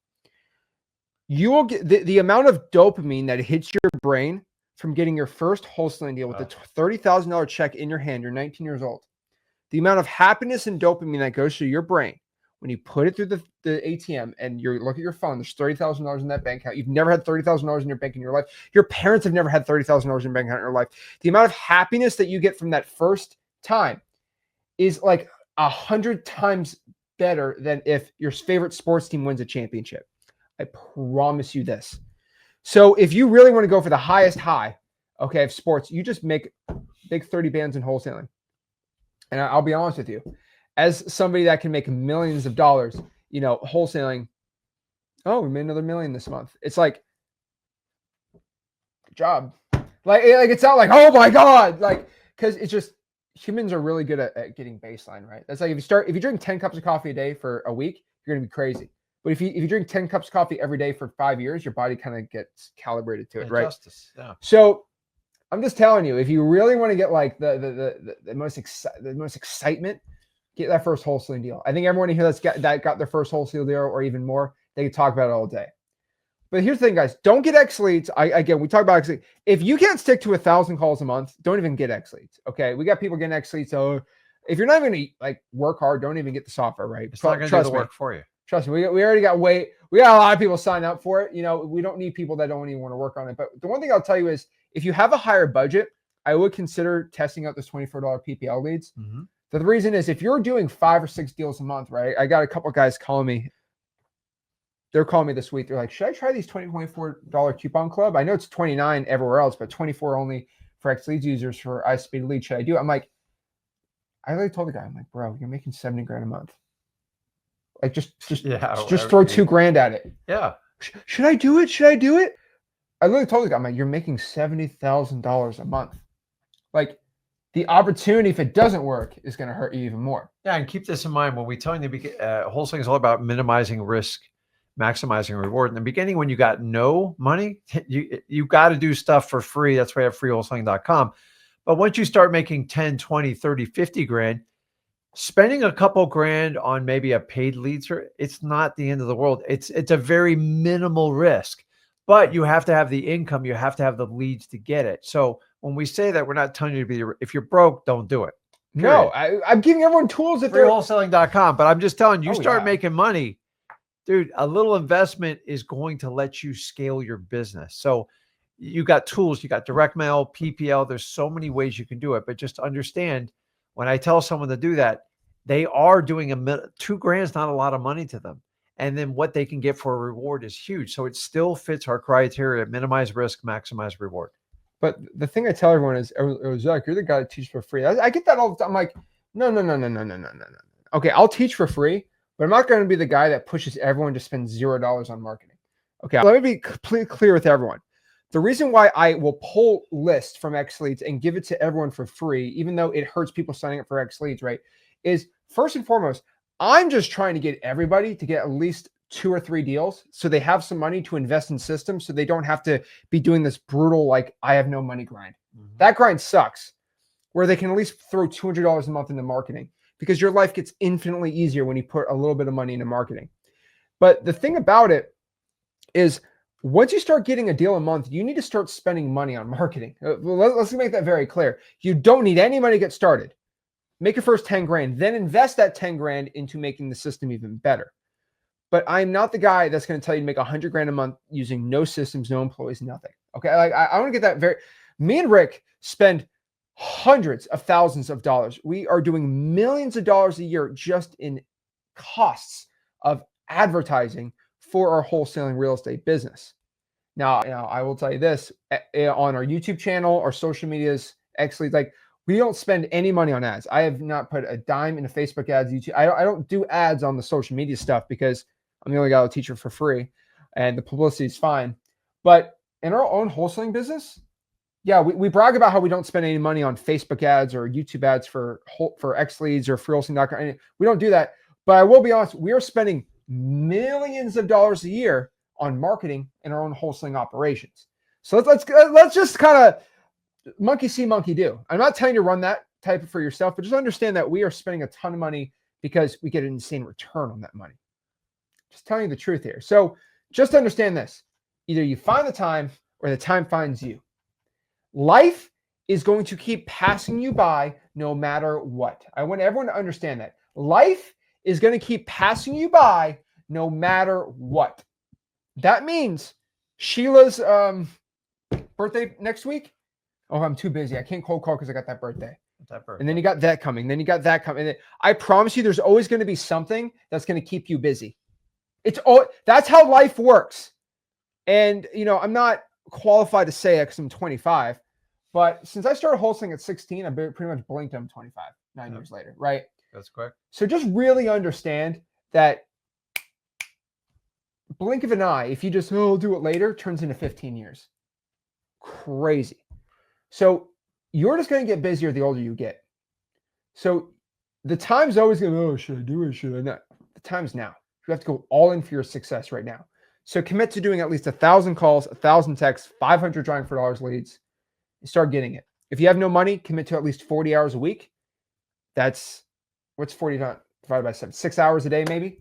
You will get the amount of dopamine that hits your brain from getting your first wholesaling deal with a $30,000 check in your hand. You're 19 years old. The amount of happiness and dopamine that goes through your brain when you put it through the ATM and you look at your phone, there's $30,000 in that bank account. You've never had $30,000 in your bank in your life. Your parents have never had $30,000 in your bank account in your life. The amount of happiness that you get from that first time is like 100 times better than if your favorite sports team wins a championship. I promise you this. So if you really want to go for the highest high, okay, of sports, you just make big 30 bands in wholesaling. And I'll be honest with you, as somebody that can make millions of dollars, wholesaling, oh, we made another $1 million this month. It's like, good job. Like it's not like, oh my God, like, because it's just, humans are really good at getting baseline, right? That's like if you drink 10 cups of coffee a day for a week, you're going to be crazy. But if you drink 10 cups of coffee every day for 5 years, your body kind of gets calibrated to it, right? Yeah. So I'm just telling you, if you really want to get like the most excitement, Get that first wholesaling deal. I think everyone here that got their first wholesale deal or even more, they can talk about it all day. But here's the thing, guys. Don't get X leads. Again, we talk about X leads. If you can't stick to 1,000 calls a month, don't even get X leads. Okay. We got people getting X leads. So if you're not going to like work hard, don't even get the software, right? It's not going to do the work for you. Trust me. We already got we got a lot of people sign up for it. You know, we don't need people that don't even want to work on it. But the one thing I'll tell you is if you have a higher budget, I would consider testing out this $24 PPL leads. Mm-hmm. So the reason is if you're doing 5 or 6 deals a month, right? I got a couple of guys calling me. They're calling me this week. They're like, should I try these $24 coupon club? I know it's 29 everywhere else, but 24 only for X leads users for iSpeed lead. Should I do it? I'm like, I literally told the guy, I'm like, bro, you're making 70 grand a month. Like just throw $2,000 at it. Yeah. Should I do it? Should I do it? I literally told the guy, I'm like, you're making $70,000 a month. Like the opportunity, if it doesn't work, is going to hurt you even more. Yeah. And keep this in mind when we tell you wholesaling is all about minimizing risk, maximizing reward. In the beginning, when you got no money, you got to do stuff for free. That's why I have freewholesaling.com. But once you start making 10, 20, 30, 50 grand, spending a couple grand on maybe a paid lead, it's not the end of the world. It's a very minimal risk, but you have to have the income. You have to have the leads to get it. So when we say that, we're not telling you to be, if you're broke, don't do it. Period. No, I'm giving everyone tools. Freewholesaling.com, but I'm just telling you, start making money. Dude, a little investment is going to let you scale your business. So you got tools, you got direct mail, PPL. There's so many ways you can do it, but just understand when I tell someone to do that, they are doing $2,000 is not a lot of money to them. And then what they can get for a reward is huge. So it still fits our criteria, minimize risk, maximize reward. But the thing I tell everyone is, Zach, you're the guy that teaches for free. I get that all the time. I'm like, no. Okay, I'll teach for free, but I'm not going to be the guy that pushes everyone to spend $0 on marketing. Okay, let me be completely clear with everyone. The reason why I will pull lists from X Leads and give it to everyone for free, even though it hurts people signing up for X Leads, right, is first and foremost, I'm just trying to get everybody to get at least 2 or 3 deals so they have some money to invest in systems so they don't have to be doing this brutal, like, I have no money grind. Mm-hmm. That grind sucks, where they can at least throw $200 a month into marketing because your life gets infinitely easier when you put a little bit of money into marketing. But the thing about it is, once you start getting a deal a month, you need to start spending money on marketing. Let's make that very clear. You don't need any money to get started. Make your first 10 grand, then invest that 10 grand into making the system even better. But I'm not the guy that's going to tell you to make 100 grand a month using no systems, no employees, nothing. Okay. Like I want to get that me and Rick spend hundreds of thousands of dollars. We are doing millions of dollars a year just in costs of advertising for our wholesaling real estate business. Now, I will tell you this, on our YouTube channel, our social medias, actually, like, we don't spend any money on ads. I have not put a dime into Facebook ads, YouTube. I don't do ads on the social media stuff because I'm the only guy that'll teach it for free and the publicity is fine. But in our own wholesaling business, yeah, we brag about how we don't spend any money on Facebook ads or YouTube ads for X Leads or freewholesaling.com. We don't do that. But I will be honest, we are spending millions of dollars a year on marketing in our own wholesaling operations. So let's just kind of monkey see, monkey do. I'm not telling you to run that type for yourself, but just understand that we are spending a ton of money because we get an insane return on that money. Just telling you the truth here. So just understand this. Either you find the time or the time finds you. Life is going to keep passing you by no matter what. I want everyone to understand that. Life is going to keep passing you by no matter what. That means Sheila's birthday next week. Oh, I'm too busy. I can't cold call because I got that birthday. And then you got that coming. Then you got that coming. And I promise you, there's always going to be something that's going to keep you busy. That's how life works. And, I'm not qualified to say it because I'm 25. But since I started wholesaling at 16, I pretty much blinked. I'm 25, 9 years later, right? That's quick. So just really understand that blink of an eye, if you just, I'll do it later, turns into 15 years. Crazy. So you're just going to get busier the older you get. So the time's always going to, should I do it? Should I not? The time's now. You have to go all in for your success right now. So commit to doing at least 1,000 calls, 1,000 texts, 500 drawing for dollars leads, and start getting it. If you have no money, commit to at least 40 hours a week. That's What's 40 divided by 7? 6 hours a day, maybe?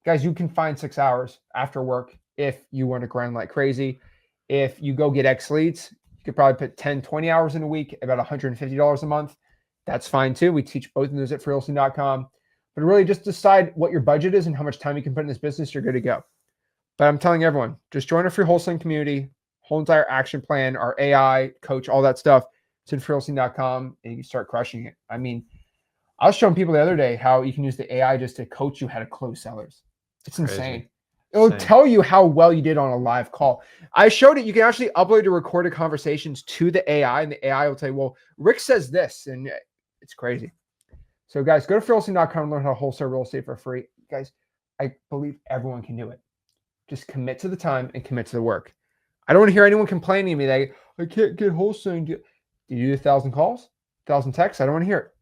Guys, you can find 6 hours after work if you want to grind like crazy. If you go get X leads, you could probably put 10, 20 hours in a week, about $150 a month. That's fine too. We teach both of those at freewheelsing.com. But really just decide what your budget is and how much time you can put in this business, you're good to go. But I'm telling everyone, just join our free wholesaling community, whole entire action plan, our AI coach, all that stuff. It's in freewheelsing.com and you can start crushing it. I mean, I was showing people the other day how you can use the AI just to coach you how to close sellers. It's insane. It'll tell you how well you did on a live call. I showed it. You can actually upload your recorded conversations to the AI, and the AI will tell you, well, Rick says this, and it's crazy. So, guys, go to freewheelsing.com and learn how to wholesale real estate for free. Guys, I believe everyone can do it. Just commit to the time and commit to the work. I don't want to hear anyone complaining to me that I can't get wholesaling. Did you do 1,000 calls, 1,000 texts? I don't want to hear it.